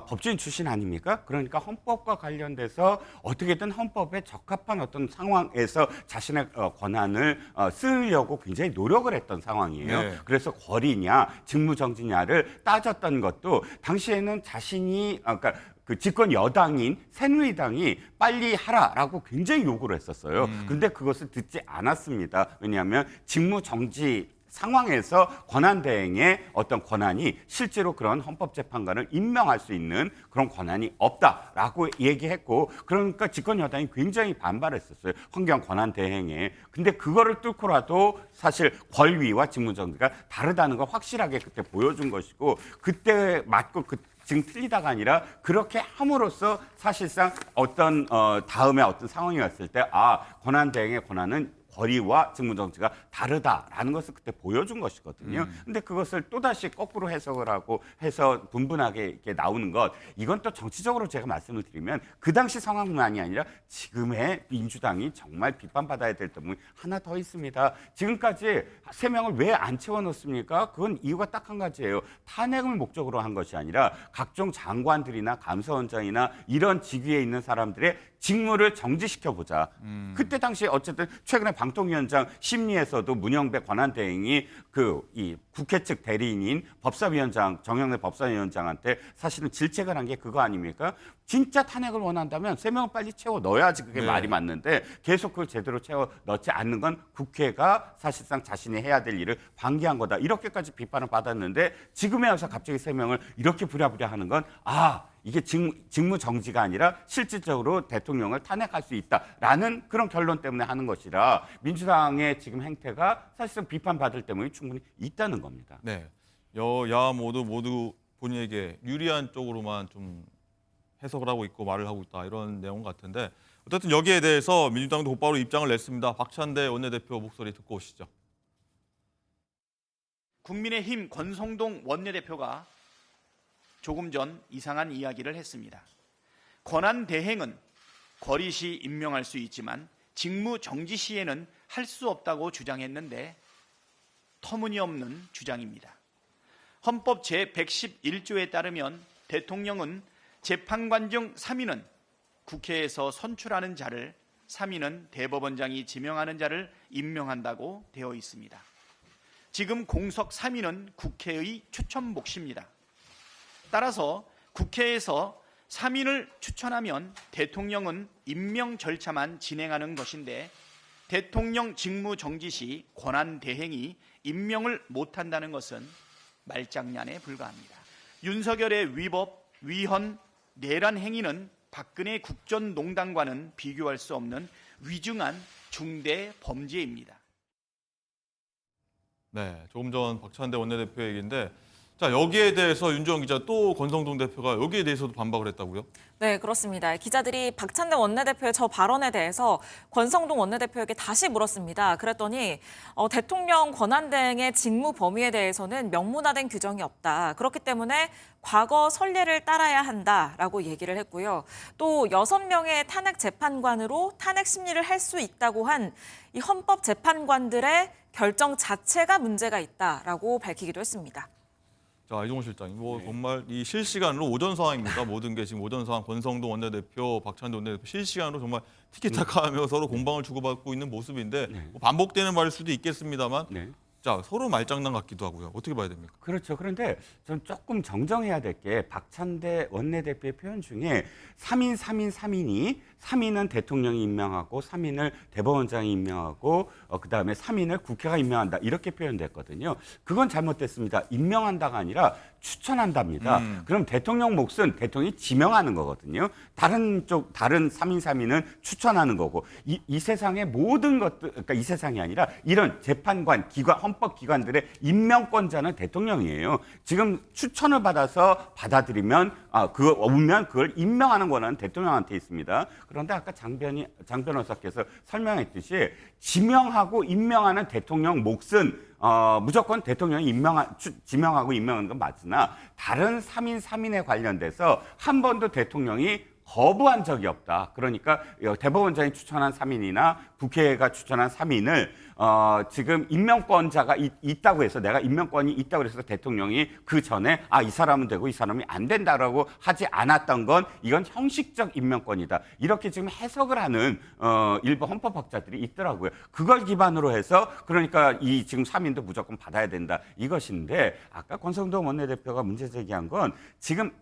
법조인 출신 아닙니까? 그러니까 헌법과 관련돼서 어떻게든 헌법에 적합한 어떤 상황에서 자신의 권한을 쓰려고 굉장히 노력을 했던 상황이에요. 네. 그래서 권리냐 직무정지냐를 따졌던 것도 당시에는 자신이 그러니까 그 집권 여당인 새누리당이 빨리 하라라고 굉장히 요구를 했었어요. 근데 그것을 듣지 않았습니다. 왜냐하면 직무정지 상황에서 권한대행의 어떤 권한이 실제로 그런 헌법재판관을 임명할 수 있는 그런 권한이 없다라고 얘기했고 그러니까 집권 여당이 굉장히 반발했었어요. 황교안 권한대행에. 근데 그거를 뚫고라도 사실 권위와 직무정지가 다르다는 걸 확실하게 그때 보여준 것이고 그때 맞고 지금 틀리다가 아니라 그렇게 함으로써 사실상 어떤 다음에 어떤 상황이 왔을 때 권한대행의 권한은 권위와 직무정지가 다르다라는 것을 그때 보여준 것이거든요. 근데 그것을 또다시 거꾸로 해석을 하고 해서 분분하게 이렇게 나오는 것 이건 또 정치적으로 제가 말씀을 드리면 그 당시 상황만이 아니라 지금의 민주당이 정말 비판받아야 될 부분이 하나 더 있습니다. 지금까지 3명을 왜 안 채워넣습니까? 그건 이유가 딱 한 가지예요. 탄핵을 목적으로 한 것이 아니라 각종 장관들이나 감사원장이나 이런 직위에 있는 사람들의 직무를 정지시켜보자. 그때 당시에 어쨌든 최근에 방통위원장 심리에서도 문영배 권한대행이 이 국회 측 대리인인 법사위원장 정영래 법사위원장한테 사실은 질책을 한 게 그거 아닙니까? 진짜 탄핵을 원한다면 3명을 빨리 채워 넣어야지 그게 네. 말이 맞는데 계속 그걸 제대로 채워 넣지 않는 건 국회가 사실상 자신이 해야 될 일을 방기한 거다. 이렇게까지 비판을 받았는데 지금에 와서 갑자기 3명을 이렇게 부랴부랴 하는 건 이게 직무 정지가 아니라 실질적으로 대통령을 탄핵할 수 있다라는 그런 결론 때문에 하는 것이라 민주당의 지금 행태가 사실상 비판받을 때문에 충분히 있다는 겁니다. 네. 여야 모두 본인에게 유리한 쪽으로만 좀 해석을 하고 있고 말을 하고 있다 이런 내용 같은데 어쨌든 여기에 대해서 민주당도 곧바로 입장을 냈습니다. 박찬대 원내대표 목소리 듣고 오시죠. 국민의힘 권성동 원내대표가 조금 전 이상한 이야기를 했습니다. 권한대행은 거리 시 임명할 수 있지만 직무 정지 시에는 할 수 없다고 주장했는데 터무니없는 주장입니다. 헌법 제111조에 따르면 대통령은 재판관 중 3인은 국회에서 선출하는 자를 3인은 대법원장이 지명하는 자를 임명한다고 되어 있습니다. 지금 공석 3인은 국회의 추천 몫입니다. 따라서 국회에서 3인을 추천하면 대통령은 임명 절차만 진행하는 것인데 대통령 직무 정지 시 권한 대행이 임명을 못한다는 것은 말장난에 불과합니다. 윤석열의 위법, 위헌, 내란 행위는 박근혜 국정농단과는 비교할 수 없는 위중한 중대 범죄입니다. 네, 조금 전 박찬대 원내대표 얘기인데 자, 여기에 대해서 윤주원 기자 또 권성동 대표가 여기에 대해서도 반박을 했다고요? 네, 그렇습니다. 기자들이 박찬대 원내대표의 저 발언에 대해서 권성동 원내대표에게 다시 물었습니다. 그랬더니 대통령 권한대행의 직무 범위에 대해서는 명문화된 규정이 없다. 그렇기 때문에 과거 선례를 따라야 한다라고 얘기를 했고요. 또 6명의 탄핵 재판관으로 탄핵 심리를 할 수 있다고 한 이 헌법 재판관들의 결정 자체가 문제가 있다라고 밝히기도 했습니다. 자, 이종호 실장님, 정말 이 실시간으로 오전 상황입니다. 모든 게 지금 오전 상황, 권성동 원내대표, 박찬대 원내대표 실시간으로 정말 티키타카하며 서로 공방을 주고받고 있는 모습인데 뭐 반복되는 말일 수도 있겠습니다만, 자, 서로 말장난 같기도 하고요. 어떻게 봐야 됩니까? 그렇죠. 그런데 전 조금 정정해야 될 게 박찬대 원내대표의 표현 중에 3인이 3인은 대통령이 임명하고 3인을 대법원장이 임명하고 그다음에 3인을 국회가 임명한다. 이렇게 표현됐거든요. 그건 잘못됐습니다. 임명한다가 아니라 추천한답니다. 그럼 대통령 몫은 대통령이 지명하는 거거든요. 다른 3인은 추천하는 거고 이 세상의 모든 것들, 그러니까 이 세상이 아니라 이런 재판관, 기관, 헌법기관들의 임명권자는 대통령이에요. 지금 추천을 받아서 받아들이면 오면 그걸 임명하는 권한은 대통령한테 있습니다. 그런데 아까 장 변호사께서 설명했듯이 지명하고 임명하는 대통령 몫은 무조건 대통령이 지명하고 임명하는 건 맞으나 다른 3인에 관련돼서 한 번도 대통령이 거부한 적이 없다. 그러니까 대법원장이 추천한 3인이나 국회가 추천한 3인을 지금 임명권자가 있다고 해서 내가 임명권이 있다고 해서 대통령이 그 전에 이 사람은 되고 이 사람이 안 된다라고 하지 않았던 건 이건 형식적 임명권이다. 이렇게 지금 해석을 하는 일부 헌법학자들이 있더라고요. 그걸 기반으로 해서 그러니까 이 지금 3인도 무조건 받아야 된다. 이것인데 아까 권성동 원내대표가 문제 제기한 건 지금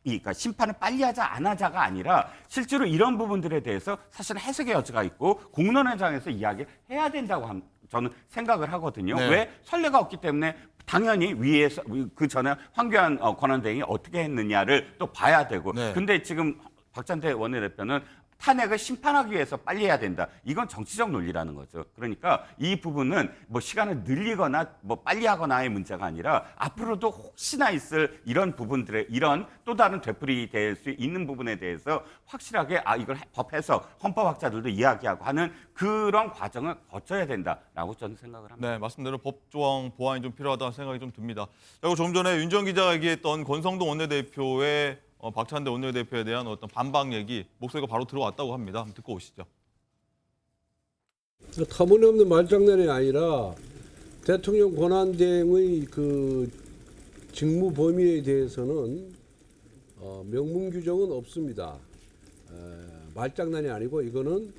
그러니까 심판을 빨리 하자 안 하자가 아니라 실제로 이런 부분들에 대해서 사실 해석의 여지가 있고 공론회장에서 이야기를 해야 된다고 저는 생각을 하거든요. 네. 왜? 선례가 없기 때문에 당연히 위에서 그 전에 황교안 권한대행이 어떻게 했느냐를 또 봐야 되고 네. 근데 지금 박찬대 원내대표는 탄핵을 심판하기 위해서 빨리 해야 된다. 이건 정치적 논리라는 거죠. 그러니까 이 부분은 뭐 시간을 늘리거나 뭐 빨리 하거나의 문제가 아니라 앞으로도 혹시나 있을 이런 부분들의 이런 또 다른 되풀이 될 수 있는 부분에 대해서 확실하게 이걸 법 해석, 헌법학자들도 이야기하고 하는 그런 과정을 거쳐야 된다라고 저는 생각을 합니다. 네, 말씀대로 법조항 보완이 좀 필요하다는 생각이 좀 듭니다. 그리고 조금 전에 윤지원 기자가 얘기했던 권성동 원내대표의 박찬대 원내대표에 대한 어떤 반박 얘기 목소리가 바로 들어왔다고 합니다. 한번 듣고 오시죠. 터무니없는 말장난이 아니라 대통령 권한대행의 그 직무 범위에 대해서는 명문 규정은 없습니다. 말장난이 아니고 이거는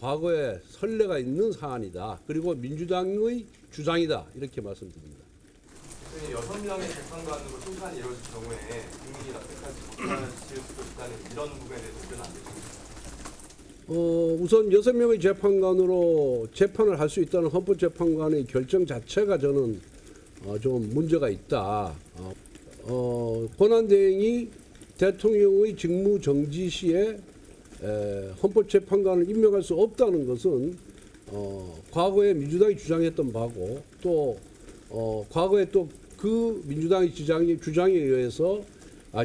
과거에 선례가 있는 사안이다. 그리고 민주당의 주장이다. 이렇게 말씀드립니다. 6명의 재판관으로 심판이 이루어질 경우에 국민이 납득할 수도 있다는 이런 부분에 대해서 답변 안 되십니까? 우선 6명의 재판관으로 재판을 할 수 있다는 헌법재판관의 결정 자체가 저는 좀 문제가 있다. 권한대행이 대통령의 직무 정지 시에 헌법재판관을 임명할 수 없다는 것은 과거에 민주당이 주장했던 바고 또 과거에 또 그 민주당의 주장에 의해서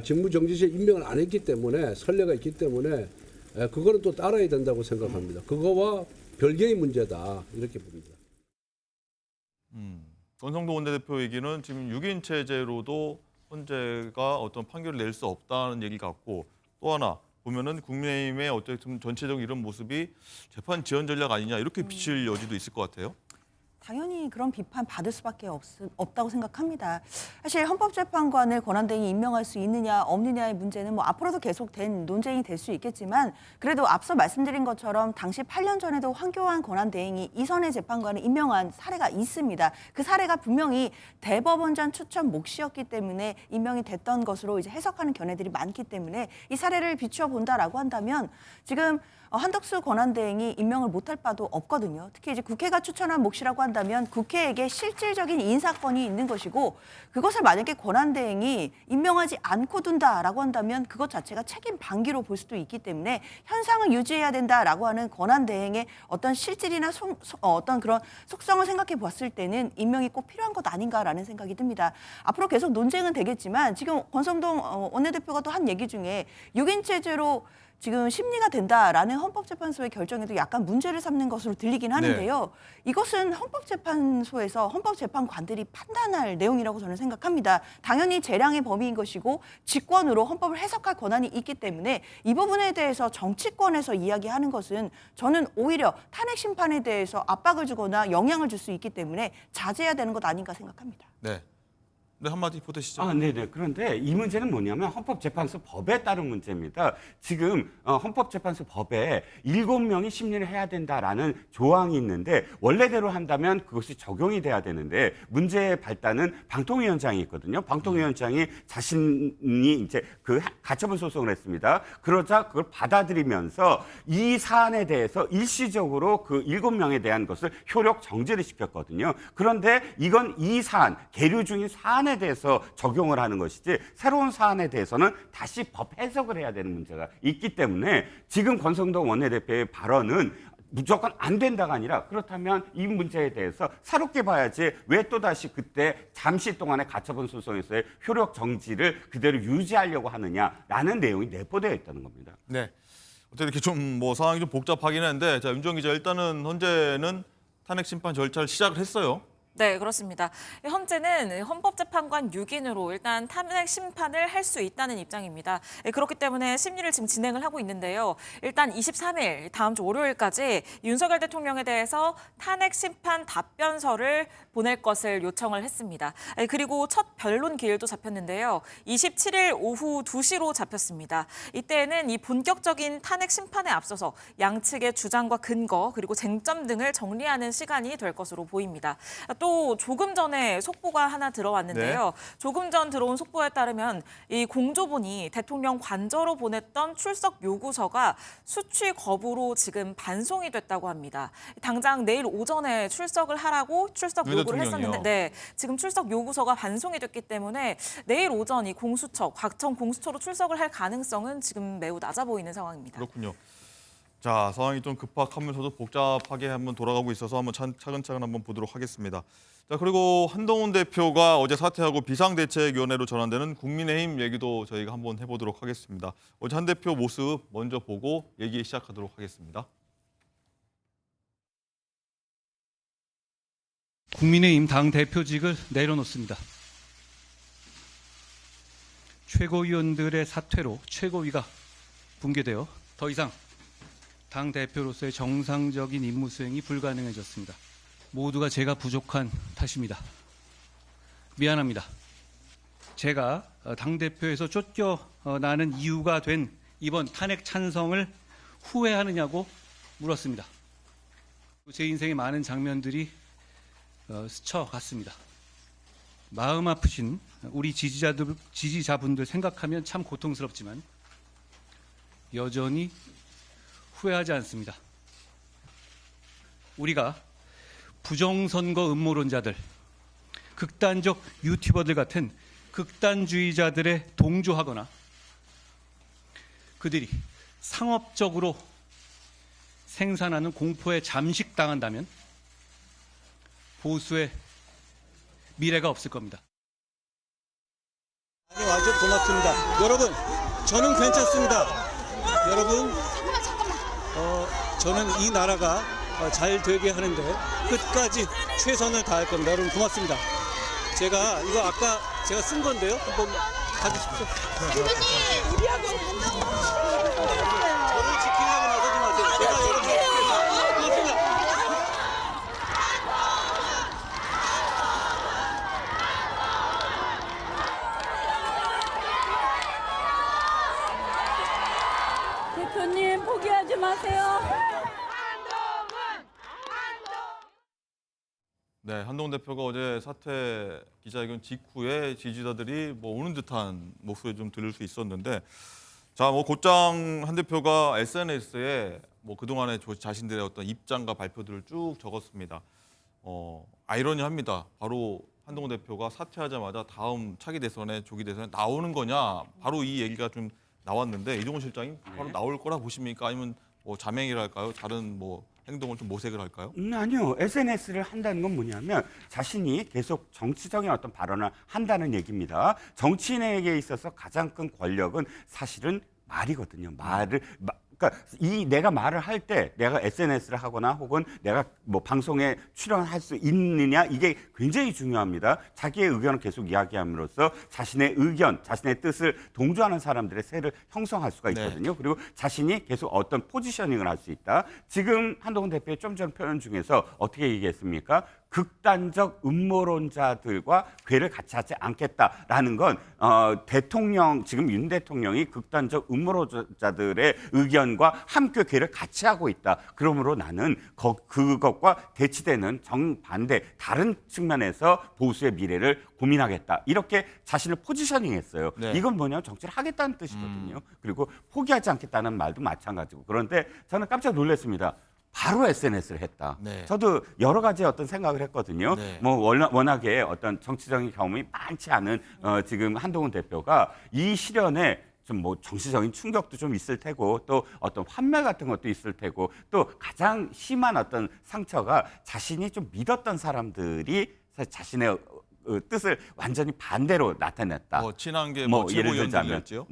직무 정지 시에 임명을 안 했기 때문에 선례가 있기 때문에 그거는 또 따라야 된다고 생각합니다. 그거와 별개의 문제다 이렇게 봅니다. 권성동 원내대표 얘기는 지금 6인 체제로도 헌재가 어떤 판결을 낼 수 없다는 얘기 같고 또 하나 보면은 국민의힘의 어쨌든 전체적인 이런 모습이 재판 지연 전략 아니냐 이렇게 비칠 여지도 있을 것 같아요. 당연히 그런 비판 받을 수밖에 없다고 생각합니다. 사실 헌법재판관을 권한대행이 임명할 수 있느냐 없느냐의 문제는 뭐 앞으로도 계속된 논쟁이 될 수 있겠지만 그래도 앞서 말씀드린 것처럼 당시 8년 전에도 황교안 권한대행이 이선의 재판관을 임명한 사례가 있습니다. 그 사례가 분명히 대법원장 추천 몫이었기 때문에 임명이 됐던 것으로 이제 해석하는 견해들이 많기 때문에 이 사례를 비추어 본다라고 한다면 지금 한덕수 권한대행이 임명을 못할 바도 없거든요. 특히 이제 국회가 추천한 몫이라고 한다면 국회에게 실질적인 인사권이 있는 것이고 그것을 만약에 권한대행이 임명하지 않고 둔다라고 한다면 그것 자체가 책임 방기로 볼 수도 있기 때문에 현상을 유지해야 된다라고 하는 권한대행의 어떤 실질이나 어떤 그런 속성을 생각해 봤을 때는 임명이 꼭 필요한 것 아닌가라는 생각이 듭니다. 앞으로 계속 논쟁은 되겠지만 지금 권성동 원내대표가 또 한 얘기 중에 6인 체제로 지금 심리가 된다라는 헌법재판소의 결정에도 약간 문제를 삼는 것으로 들리긴 하는데요. 이것은 헌법재판소에서 헌법재판관들이 판단할 내용이라고 저는 생각합니다. 당연히 재량의 범위인 것이고 직권으로 헌법을 해석할 권한이 있기 때문에 이 부분에 대해서 정치권에서 이야기하는 것은 저는 오히려 탄핵 심판에 대해서 압박을 주거나 영향을 줄 수 있기 때문에 자제해야 되는 것 아닌가 생각합니다. 네. 네, 한마디 보태시죠. 네네. 그런데 이 문제는 뭐냐면 헌법재판소 법에 따른 문제입니다. 지금 헌법재판소 법에 7명이 심리를 해야 된다라는 조항이 있는데 원래대로 한다면 그것이 적용이 돼야 되는데 문제의 발단은 방통위원장이 있거든요. 방통위원장이 자신이 이제 그 가처분 소송을 했습니다. 그러자 그걸 받아들이면서 이 사안에 대해서 일시적으로 그 7명에 대한 것을 효력 정지를 시켰거든요. 그런데 이건 이 사안, 계류 중인 사안에 대해서 적용을 하는 것이지 새로운 사안에 대해서는 다시 법 해석을 해야 되는 문제가 있기 때문에 지금 권성동 원내대표의 발언은 무조건 안 된다가 아니라 그렇다면 이 문제에 대해서 새롭게 봐야지 왜 또다시 그때 잠시 동안의 가처분 소송에서의 효력 정지를 그대로 유지하려고 하느냐라는 내용이 내포되어 있다는 겁니다. 네. 어떻게 이렇게 좀 뭐 상황이 좀 복잡하긴 한데 자, 윤정 기자 일단은 현재는 탄핵 심판 절차를 시작을 했어요. 네, 그렇습니다. 현재는 헌법재판관 6인으로 일단 탄핵 심판을 할 수 있다는 입장입니다. 그렇기 때문에 심리를 지금 진행을 하고 있는데요. 일단 23일, 다음 주 월요일까지 윤석열 대통령에 대해서 탄핵 심판 답변서를 보낼 것을 요청을 했습니다. 그리고 첫 변론 기일도 잡혔는데요. 27일 오후 2시로 잡혔습니다. 이때는 이 본격적인 탄핵 심판에 앞서서 양측의 주장과 근거 그리고 쟁점 등을 정리하는 시간이 될 것으로 보입니다. 또 조금 전에 속보가 하나 들어왔는데요. 네. 조금 전 들어온 속보에 따르면 이 공조본이 대통령 관저로 보냈던 출석 요구서가 수취 거부로 지금 반송이 됐다고 합니다. 당장 내일 오전에 출석을 하라고 출석 요구를 했었는데 네, 지금 출석 요구서가 반송이 됐기 때문에 내일 오전 이 공수처, 과천 공수처로 출석을 할 가능성은 지금 매우 낮아 보이는 상황입니다. 그렇군요. 자, 상황이 좀 급박하면서도 복잡하게 한번 돌아가고 있어서 한번 차근차근 한번 보도록 하겠습니다. 자, 그리고 한동훈 대표가 어제 사퇴하고 비상대책위원회로 전환되는 국민의힘 얘기도 저희가 한번 해보도록 하겠습니다. 어제 한 대표 모습 먼저 보고 얘기 시작하도록 하겠습니다. 국민의힘 당대표직을 내려놓습니다. 최고위원들의 사퇴로 최고위가 붕괴되어 더 이상 당대표로서의 정상적인 임무 수행이 불가능해졌습니다. 모두가 제가 부족한 탓입니다. 미안합니다. 제가 당대표에서 쫓겨나는 이유가 된 이번 탄핵 찬성을 후회하느냐고 물었습니다. 제 인생의 많은 장면들이 스쳐갔습니다. 마음 아프신 우리 지지자분들 생각하면 참 고통스럽지만 여전히 후회하지 않습니다. 우리가 부정선거 음모론자들, 극단적 유튜버들 같은 극단주의자들에 동조하거나 그들이 상업적으로 생산하는 공포에 잠식당한다면 보수의 미래가 없을 겁니다. 와줘서 고맙습니다. 여러분, 저는 괜찮습니다. 여러분, 저는 이 나라가 잘 되게 하는데 끝까지 최선을 다할 겁니다. 여러분 고맙습니다. 제가 이거 아까 제가 쓴 건데요. 한번 가주십시오. 교수님, 우리하고 저를 지키려고 나서지 마세요. 제가 여러분께 고맙습니다. 네, 한동훈 대표가 어제 사퇴 기자회견 직후에 지지자들이 뭐 우는 듯한 목소리 좀 들을 수 있었는데, 자, 뭐 곧장 한 대표가 SNS에 뭐 그동안의 자신들의 어떤 입장과 발표들을 쭉 적었습니다. 아이러니합니다. 바로 한동훈 대표가 사퇴하자마자 다음 차기 대선에 조기 대선에 나오는 거냐, 바로 이 얘기가 좀 나왔는데, 이종훈 실장님 바로 나올 거라 보십니까? 아니면 뭐 자맹이라 할까요? 다른 뭐 행동을 좀 모색을 할까요? 아니요. SNS를 한다는 건 뭐냐면 자신이 계속 정치적인 어떤 발언을 한다는 얘기입니다. 정치인에게 있어서 가장 큰 권력은 사실은 말이거든요. 그러니까 내가 말을 할 때 내가 SNS를 하거나 혹은 내가 뭐 방송에 출연할 수 있느냐, 이게 굉장히 중요합니다. 자기의 의견을 계속 이야기함으로써 자신의 의견, 자신의 뜻을 동조하는 사람들의 세를 형성할 수가 있거든요. 그리고 자신이 계속 어떤 포지셔닝을 할 수 있다. 지금 한동훈 대표의 좀 전 표현 중에서 어떻게 얘기했습니까? 극단적 음모론자들과 궤를 같이 하지 않겠다라는 건 대통령, 지금 윤 대통령이 극단적 음모론자들의 의견과 함께 궤를 같이 하고 있다. 그러므로 나는 그것과 대치되는 정반대 다른 측면에서 보수의 미래를 고민하겠다. 이렇게 자신을 포지셔닝했어요. 네. 이건 뭐냐면 정치를 하겠다는 뜻이거든요. 그리고 포기하지 않겠다는 말도 마찬가지고. 그런데 저는 깜짝 놀랐습니다. 바로 SNS를 했다. 네. 저도 여러 가지 어떤 생각을 했거든요. 네. 뭐 워낙에 어떤 정치적인 경험이 많지 않은 지금 한동훈 대표가 이 시련에 좀 뭐 정치적인 충격도 좀 있을 테고, 또 어떤 환멸 같은 것도 있을 테고, 또 가장 심한 어떤 상처가 자신이 좀 믿었던 사람들이 자신의 뜻을 완전히 반대로 나타냈다. 뭐 친한계 예를 들자면 최고위원들이었죠.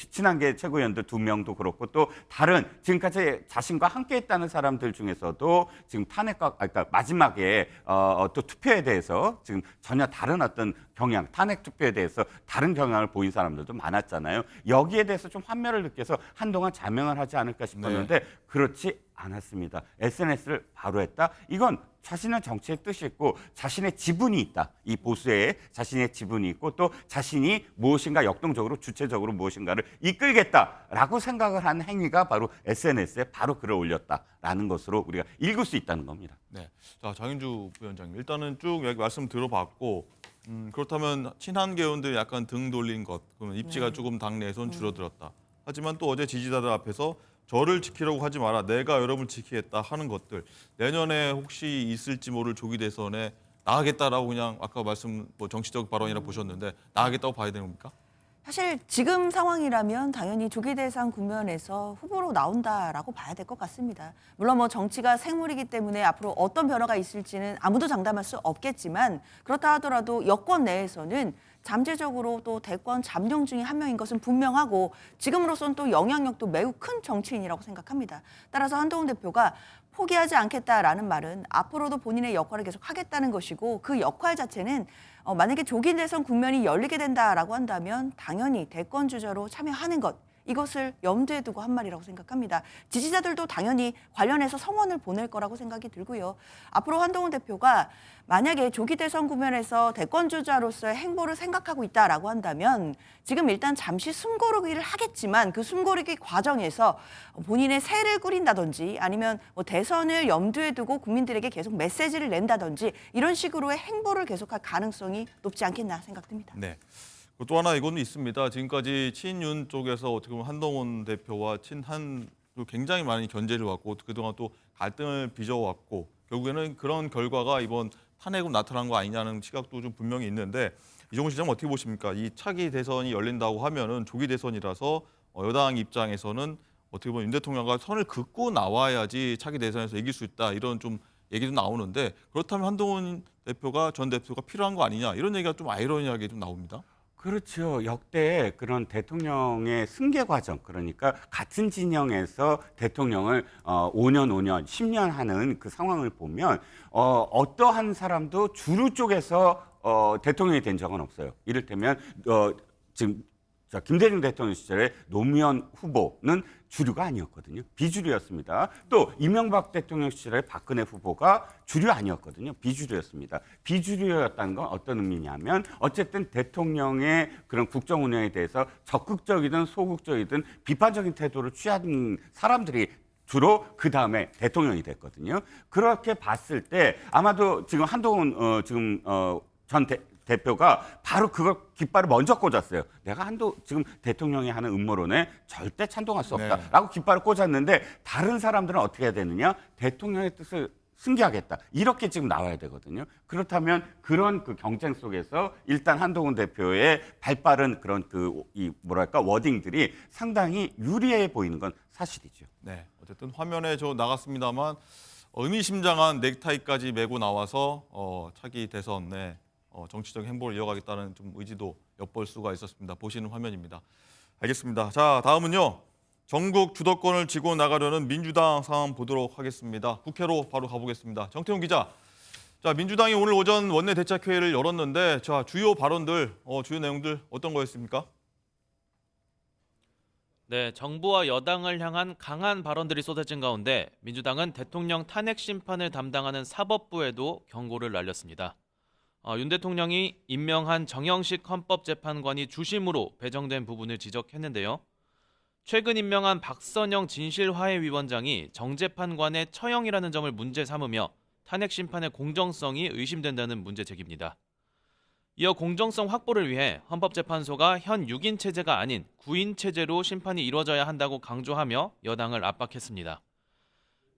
친한계 최고위원들 2명도 그렇고, 또 다른 지금까지 자신과 함께했다는 사람들 중에서도 지금 그러니까 마지막에 또 투표에 대해서 지금 전혀 다른 어떤 경향, 탄핵 투표에 대해서 다른 경향을 보인 사람들도 많았잖아요. 여기에 대해서 좀 환멸을 느껴서 한동안 자명을 하지 않을까 싶었는데 그렇지 않았습니다. SNS를 바로 했다. 이건 자신은 정치의 뜻이 있고 자신의 지분이 있다. 이 보수에 자신의 지분이 있고, 또 자신이 무엇인가 역동적으로 주체적으로 무엇인가를 이끌겠다라고 생각을 한 행위가 바로 SNS에 바로 글을 올렸다라는 것으로 우리가 읽을 수 있다는 겁니다. 네, 자 장윤주 부위원장님, 일단은 쭉 여기 말씀 들어봤고, 그렇다면 친한계 의원들이 약간 등 돌린 것, 그러면 입지가 조금 당내에선 줄어들었다. 하지만 또 어제 지지자들 앞에서 저를 지키려고 하지 마라, 내가 여러분 지키겠다 하는 것들, 내년에 혹시 있을지 모를 조기 대선에 나가겠다라고 그냥 아까 말씀 뭐 정치적 발언이라 보셨는데 나가겠다고 봐야 되는 겁니까? 사실 지금 상황이라면 당연히 조기 대선 국면에서 후보로 나온다라고 봐야 될 것 같습니다. 물론 뭐 정치가 생물이기 때문에 앞으로 어떤 변화가 있을지는 아무도 장담할 수 없겠지만, 그렇다 하더라도 여권 내에서는 잠재적으로 또 대권 잠룡 중에 한 명인 것은 분명하고, 지금으로서는 또 영향력도 매우 큰 정치인이라고 생각합니다. 따라서 한동훈 대표가 포기하지 않겠다라는 말은 앞으로도 본인의 역할을 계속 하겠다는 것이고, 그 역할 자체는 만약에 조기 대선 국면이 열리게 된다라고 한다면 당연히 대권 주자로 참여하는 것, 이것을 염두에 두고 한 말이라고 생각합니다. 지지자들도 당연히 관련해서 성원을 보낼 거라고 생각이 들고요. 앞으로 한동훈 대표가 만약에 조기 대선 국면에서 대권 주자로서의 행보를 생각하고 있다라고 한다면 지금 일단 잠시 숨고르기를 하겠지만, 그 숨고르기 과정에서 본인의 세를 꾸린다든지 아니면 뭐 대선을 염두에 두고 국민들에게 계속 메시지를 낸다든지 이런 식으로의 행보를 계속할 가능성이 높지 않겠나 생각됩니다. 네. 또 하나 이거는 있습니다. 지금까지 친윤 쪽에서 어떻게 보면 한동훈 대표와 친한 굉장히 많이 견제를 왔고, 그동안 또 갈등을 빚어왔고, 결국에는 그런 결과가 이번 탄핵으로 나타난 거 아니냐는 시각도 좀 분명히 있는데, 이종훈 시장 어떻게 보십니까? 이 차기 대선이 열린다고 하면은 조기 대선이라서 여당 입장에서는 어떻게 보면 윤 대통령과 선을 긋고 나와야지 차기 대선에서 이길 수 있다, 이런 좀 얘기도 나오는데, 그렇다면 한동훈 대표가 전 대표가 필요한 거 아니냐, 이런 얘기가 좀 아이러니하게 좀 나옵니다. 그렇죠. 역대 그런 대통령의 승계 과정, 그러니까 같은 진영에서 대통령을 5년, 10년 하는 그 상황을 보면 어떠한 사람도 주류 쪽에서 대통령이 된 적은 없어요. 이를테면 지금 김대중 대통령 시절에 노무현 후보는 주류가 아니었거든요. 비주류였습니다. 또 이명박 대통령 시절에 박근혜 후보가 주류 아니었거든요. 비주류였습니다. 비주류였다는 건 어떤 의미냐면 어쨌든 대통령의 그런 국정 운영에 대해서 적극적이든 소극적이든 비판적인 태도를 취하는 사람들이 주로 그 다음에 대통령이 됐거든요. 그렇게 봤을 때 아마도 지금 한동훈 전 대표가 바로 그걸 깃발을 먼저 꽂았어요. 내가 지금 대통령이 하는 음모론에 절대 찬동할 수 없다라고 깃발을 꽂았는데 다른 사람들은 어떻게 해야 되느냐? 대통령의 뜻을 승계하겠다. 이렇게 지금 나와야 되거든요. 그렇다면 그런 그 경쟁 속에서 일단 한동훈 대표의 발빠른 그런 워딩들이 상당히 유리해 보이는 건 사실이죠. 네, 어쨌든 화면에 나갔습니다만 의미심장한 넥타이까지 메고 나와서 차기 대선에 정치적 행보를 이어가겠다는 좀 의지도 엿볼 수가 있었습니다. 보시는 화면입니다. 알겠습니다. 자, 다음은요. 전국 주도권을 쥐고 나가려는 민주당 상황 보도록 하겠습니다. 국회로 바로 가보겠습니다. 정태훈 기자. 자, 민주당이 오늘 오전 원내대책회의를 열었는데 자, 주요 발언들, 주요 내용들 어떤 거였습니까? 네, 정부와 여당을 향한 강한 발언들이 쏟아진 가운데 민주당은 대통령 탄핵 심판을 담당하는 사법부에도 경고를 날렸습니다. 윤 대통령이 임명한 정영식 헌법재판관이 주심으로 배정된 부분을 지적했는데요. 최근 임명한 박선영 진실화해위원장이 정재판관의 처형이라는 점을 문제 삼으며 탄핵 심판의 공정성이 의심된다는 문제 제기입니다. 이어 공정성 확보를 위해 헌법재판소가 현 6인 체제가 아닌 9인 체제로 심판이 이루어져야 한다고 강조하며 여당을 압박했습니다.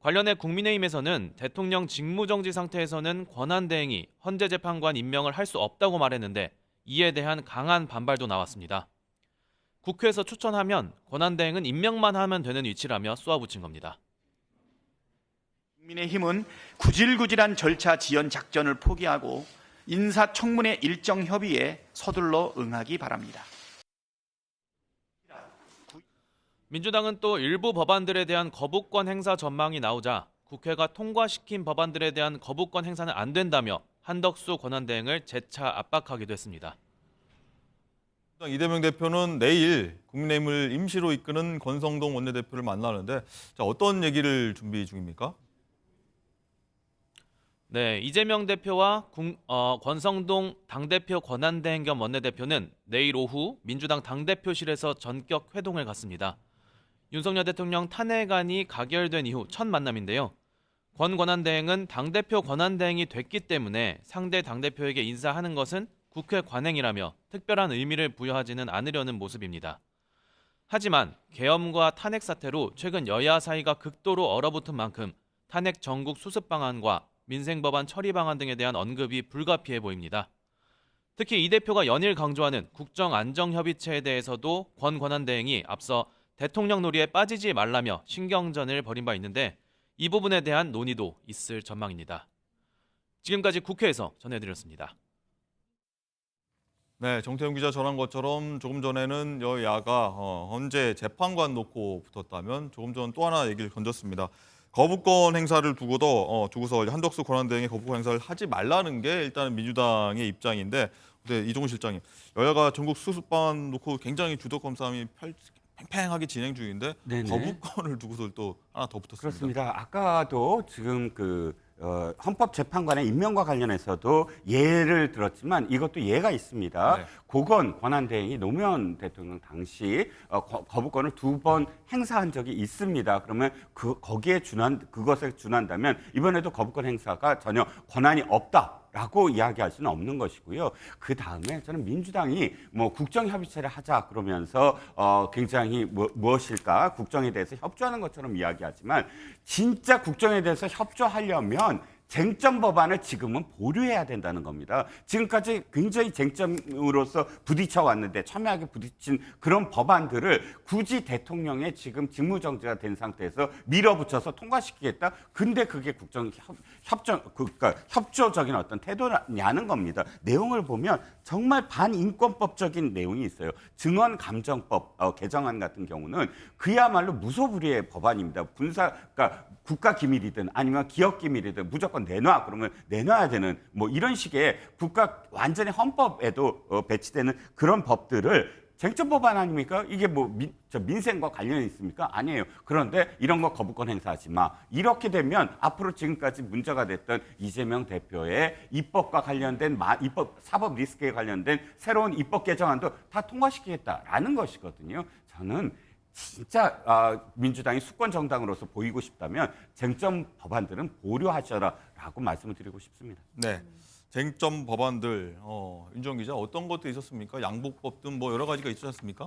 관련해 국민의힘에서는 대통령 직무정지 상태에서는 권한대행이 헌재재판관 임명을 할 수 없다고 말했는데 이에 대한 강한 반발도 나왔습니다. 국회에서 추천하면 권한대행은 임명만 하면 되는 위치라며 쏘아붙인 겁니다. 국민의힘은 구질구질한 절차 지연 작전을 포기하고 인사청문회 일정 협의에 서둘러 응하기 바랍니다. 민주당은 또 일부 법안들에 대한 거부권 행사 전망이 나오자 국회가 통과시킨 법안들에 대한 거부권 행사는 안 된다며 한덕수 권한대행을 재차 압박하기도 했습니다. 이재명 대표는 내일 국민의힘을 임시로 이끄는 권성동 원내대표를 만나는데 자, 어떤 얘기를 준비 중입니까? 네, 이재명 대표와 권성동 당대표 권한대행 겸 원내대표는 내일 오후 민주당 당대표실에서 전격 회동을 갖습니다. 윤석열 대통령 탄핵안이 가결된 이후 첫 만남인데요. 권 권한대행은 당대표 권한대행이 됐기 때문에 상대 당대표에게 인사하는 것은 국회 관행이라며 특별한 의미를 부여하지는 않으려는 모습입니다. 하지만 계엄과 탄핵 사태로 최근 여야 사이가 극도로 얼어붙은 만큼 탄핵 전국 수습 방안과 민생 법안 처리 방안 등에 대한 언급이 불가피해 보입니다. 특히 이 대표가 연일 강조하는 국정안정협의체에 대해서도 권 권한대행이 앞서 대통령 놀이에 빠지지 말라며 신경전을 벌인 바 있는데 이 부분에 대한 논의도 있을 전망입니다. 지금까지 국회에서 전해드렸습니다. 네, 정태훈 기자 전한 것처럼 조금 전에는 여야가 헌재 재판관 놓고 붙었다면 조금 전 또 하나 얘기를 건졌습니다. 거부권 행사를 두고서 한덕수 권한대행의 거부권 행사를 하지 말라는 게 일단은 민주당의 입장인데, 근데 이종훈 실장님, 여야가 전국 수습반 놓고 굉장히 주도권 싸움이 팽팽하게 진행 중인데 네네. 거부권을 두고서 또 하나 더 붙었습니다. 그렇습니다. 아까도 지금 헌법재판관의 임명과 관련해서도 예를 들었지만 이것도 예가 있습니다. 네. 고건 권한대행이 노무현 대통령 당시 거부권을 2번 행사한 적이 있습니다. 그러면 그것에 준한다면 이번에도 거부권 행사가 전혀 권한이 없다라고 이야기할 수는 없는 것이고요. 그 다음에 저는 민주당이 국정협의체를 하자 그러면서 굉장히 무엇일까 국정에 대해서 협조하는 것처럼 이야기하지만 진짜 국정에 대해서 협조하려면 쟁점 법안을 지금은 보류해야 된다는 겁니다. 지금까지 굉장히 쟁점으로서 부딪혀 왔는데 첨예하게 부딪힌 그런 법안들을 굳이 대통령의 지금 직무정지가 된 상태에서 밀어붙여서 통과시키겠다? 근데 그게 협조적인 어떤 태도냐는 겁니다. 내용을 보면 정말 반인권법적인 내용이 있어요. 증언감정법 개정안 같은 경우는 그야말로 무소불위의 법안입니다. 그러니까 국가기밀이든 아니면 기업기밀이든 무조건 내놔 그러면 내놔야 되는 이런 식의 완전히 헌법에도 배치되는 그런 법들을 쟁점 법안 아닙니까? 이게 민생과 관련이 있습니까? 아니에요. 그런데 이런 거 거부권 행사하지 마. 이렇게 되면 앞으로 지금까지 문제가 됐던 이재명 대표의 입법과 관련된 사법 리스크에 관련된 새로운 입법 개정안도 다 통과시키겠다라는 것이거든요. 저는 진짜 민주당이 수권 정당으로서 보이고 싶다면 쟁점 법안들은 보류하셔라라고 말씀을 드리고 싶습니다. 네. 쟁점 법안들 윤정 기자 어떤 것도 있었습니까? 양복법 등 뭐 여러 가지가 있지 않습니까?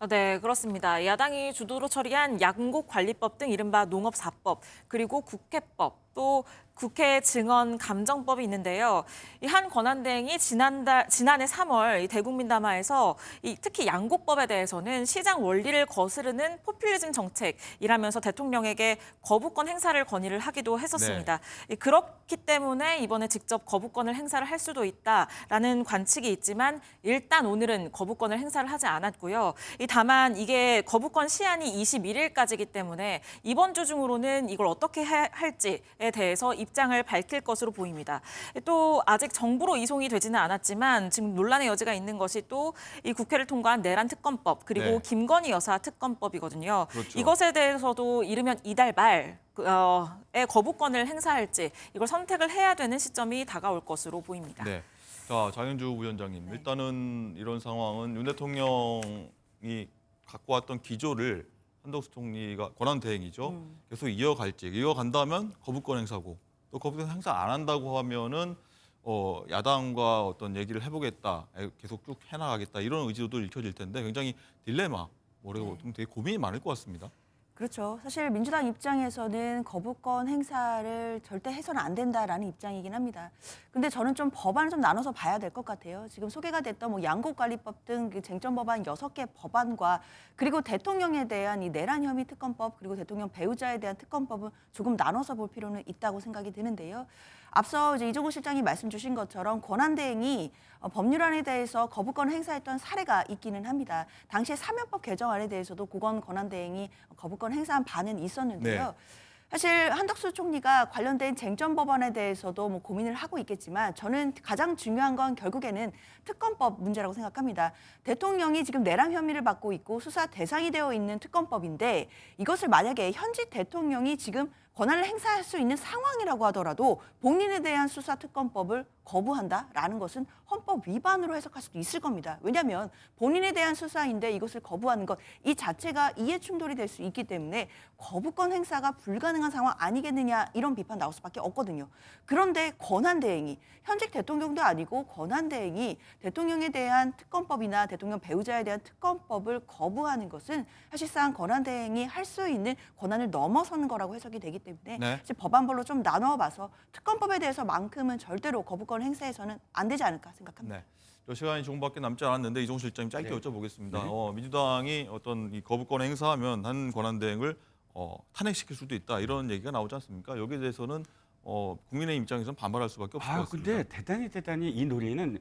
네, 그렇습니다. 야당이 주도로 처리한 양곡관리법 등 이른바 농업4법, 그리고 국회법, 또 국회 증언 감정법이 있는데요. 이 한 권한대행이 지난해 3월 대국민담화에서 특히 양곡법에 대해서는 시장 원리를 거스르는 포퓰리즘 정책이라면서 대통령에게 거부권 행사를 건의를 하기도 했었습니다. 그렇기 때문에 이번에 직접 거부권을 행사를 할 수도 있다라는 관측이 있지만 일단 오늘은 거부권을 행사를 하지 않았고요. 다만 이게 거부권 시한이 21일까지이기 때문에 이번 주 중으로는 이걸 어떻게 할지에 대해서 입장을 밝힐 것으로 보입니다. 또 아직 정부로 이송이 되지는 않았지만 지금 논란의 여지가 있는 것이 또 이 국회를 통과한 내란 특검법 그리고 김건희 여사 특검법이거든요. 그렇죠. 이것에 대해서도 이르면 이달 말에 거부권을 행사할지 이걸 선택을 해야 되는 시점이 다가올 것으로 보입니다. 네. 자, 장윤주 부위원장님. 일단은 이런 상황은 윤 대통령이 갖고 왔던 기조를 한덕수 총리가 권한 대행이죠. 계속 이어갈지 이어간다면 거부권 행사고 또 거부권 행사 안 한다고 하면은 야당과 어떤 얘기를 해보겠다, 계속 쭉 해나가겠다 이런 의지도 읽혀질 텐데 굉장히 딜레마, 뭐라고 되게 고민이 많을 것 같습니다. 그렇죠. 사실 민주당 입장에서는 거부권 행사를 절대 해서는 안 된다라는 입장이긴 합니다. 근데 저는 좀 법안을 좀 나눠서 봐야 될 것 같아요. 지금 소개가 됐던 뭐 양곡관리법 등 쟁점 법안 6개 법안과 그리고 대통령에 대한 이 내란 혐의 특검법 그리고 대통령 배우자에 대한 특검법은 조금 나눠서 볼 필요는 있다고 생각이 드는데요. 앞서 이제 이종호 실장이 말씀 주신 것처럼 권한대행이 법률안에 대해서 거부권 행사했던 사례가 있기는 합니다. 당시에 사면법 개정안에 대해서도 그건 권한대행이 거부권 행사한 바는 있었는데요. 사실 한덕수 총리가 관련된 쟁점 법안에 대해서도 뭐 고민을 하고 있겠지만 저는 가장 중요한 건 결국에는 특검법 문제라고 생각합니다. 대통령이 지금 내란 혐의를 받고 있고 수사 대상이 되어 있는 특검법인데 이것을 만약에 현직 대통령이 지금 권한을 행사할 수 있는 상황이라고 하더라도 본인에 대한 수사 특검법을 거부한다라는 것은 헌법 위반으로 해석할 수도 있을 겁니다. 왜냐하면 본인에 대한 수사인데 이것을 거부하는 것 이 자체가 이해 충돌이 될 수 있기 때문에 거부권 행사가 불가능한 상황 아니겠느냐 이런 비판 나올 수밖에 없거든요. 그런데 권한대행이 현직 대통령도 아니고 권한대행이 대통령에 대한 특검법이나 대통령 배우자에 대한 특검법을 거부하는 것은 사실상 권한대행이 할 수 있는 권한을 넘어서는 거라고 해석이 되기 때문에 이제 법안별로 좀 나눠봐서 특검법에 대해서만큼은 절대로 거부권 행사해서는 안 되지 않을까 생각합니다. 네. 저 시간이 조금밖에 남지 않았는데 이종호 실장님 짧게 여쭤보겠습니다. 민주당이 어떤 이 거부권 행사하면 한 권한대행을 탄핵시킬 수도 있다 이런 얘기가 나오지 않습니까? 여기에 대해서는 국민의 입장에서는 반발할 수밖에 없을 것 같습니다. 근데 대단히 이 논리는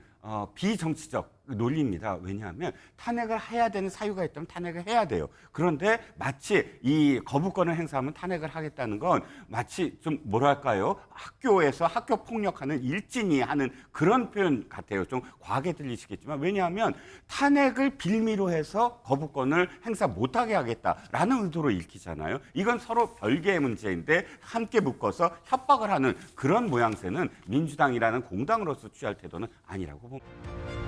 비정치적 논리입니다. 왜냐하면 탄핵을 해야 되는 사유가 있다면 탄핵을 해야 돼요. 그런데 마치 이 거부권을 행사하면 탄핵을 하겠다는 건 마치 좀 뭐랄까요? 학교에서 학교 폭력하는 일진이 하는 그런 표현 같아요. 좀 과하게 들리시겠지만 왜냐하면 탄핵을 빌미로 해서 거부권을 행사 못하게 하겠다라는 의도로 읽히잖아요. 이건 서로 별개의 문제인데 함께 묶어서 협박을 하는 그런 모양새는 민주당이라는 공당으로서 취할 태도는 아니라고 봅니다.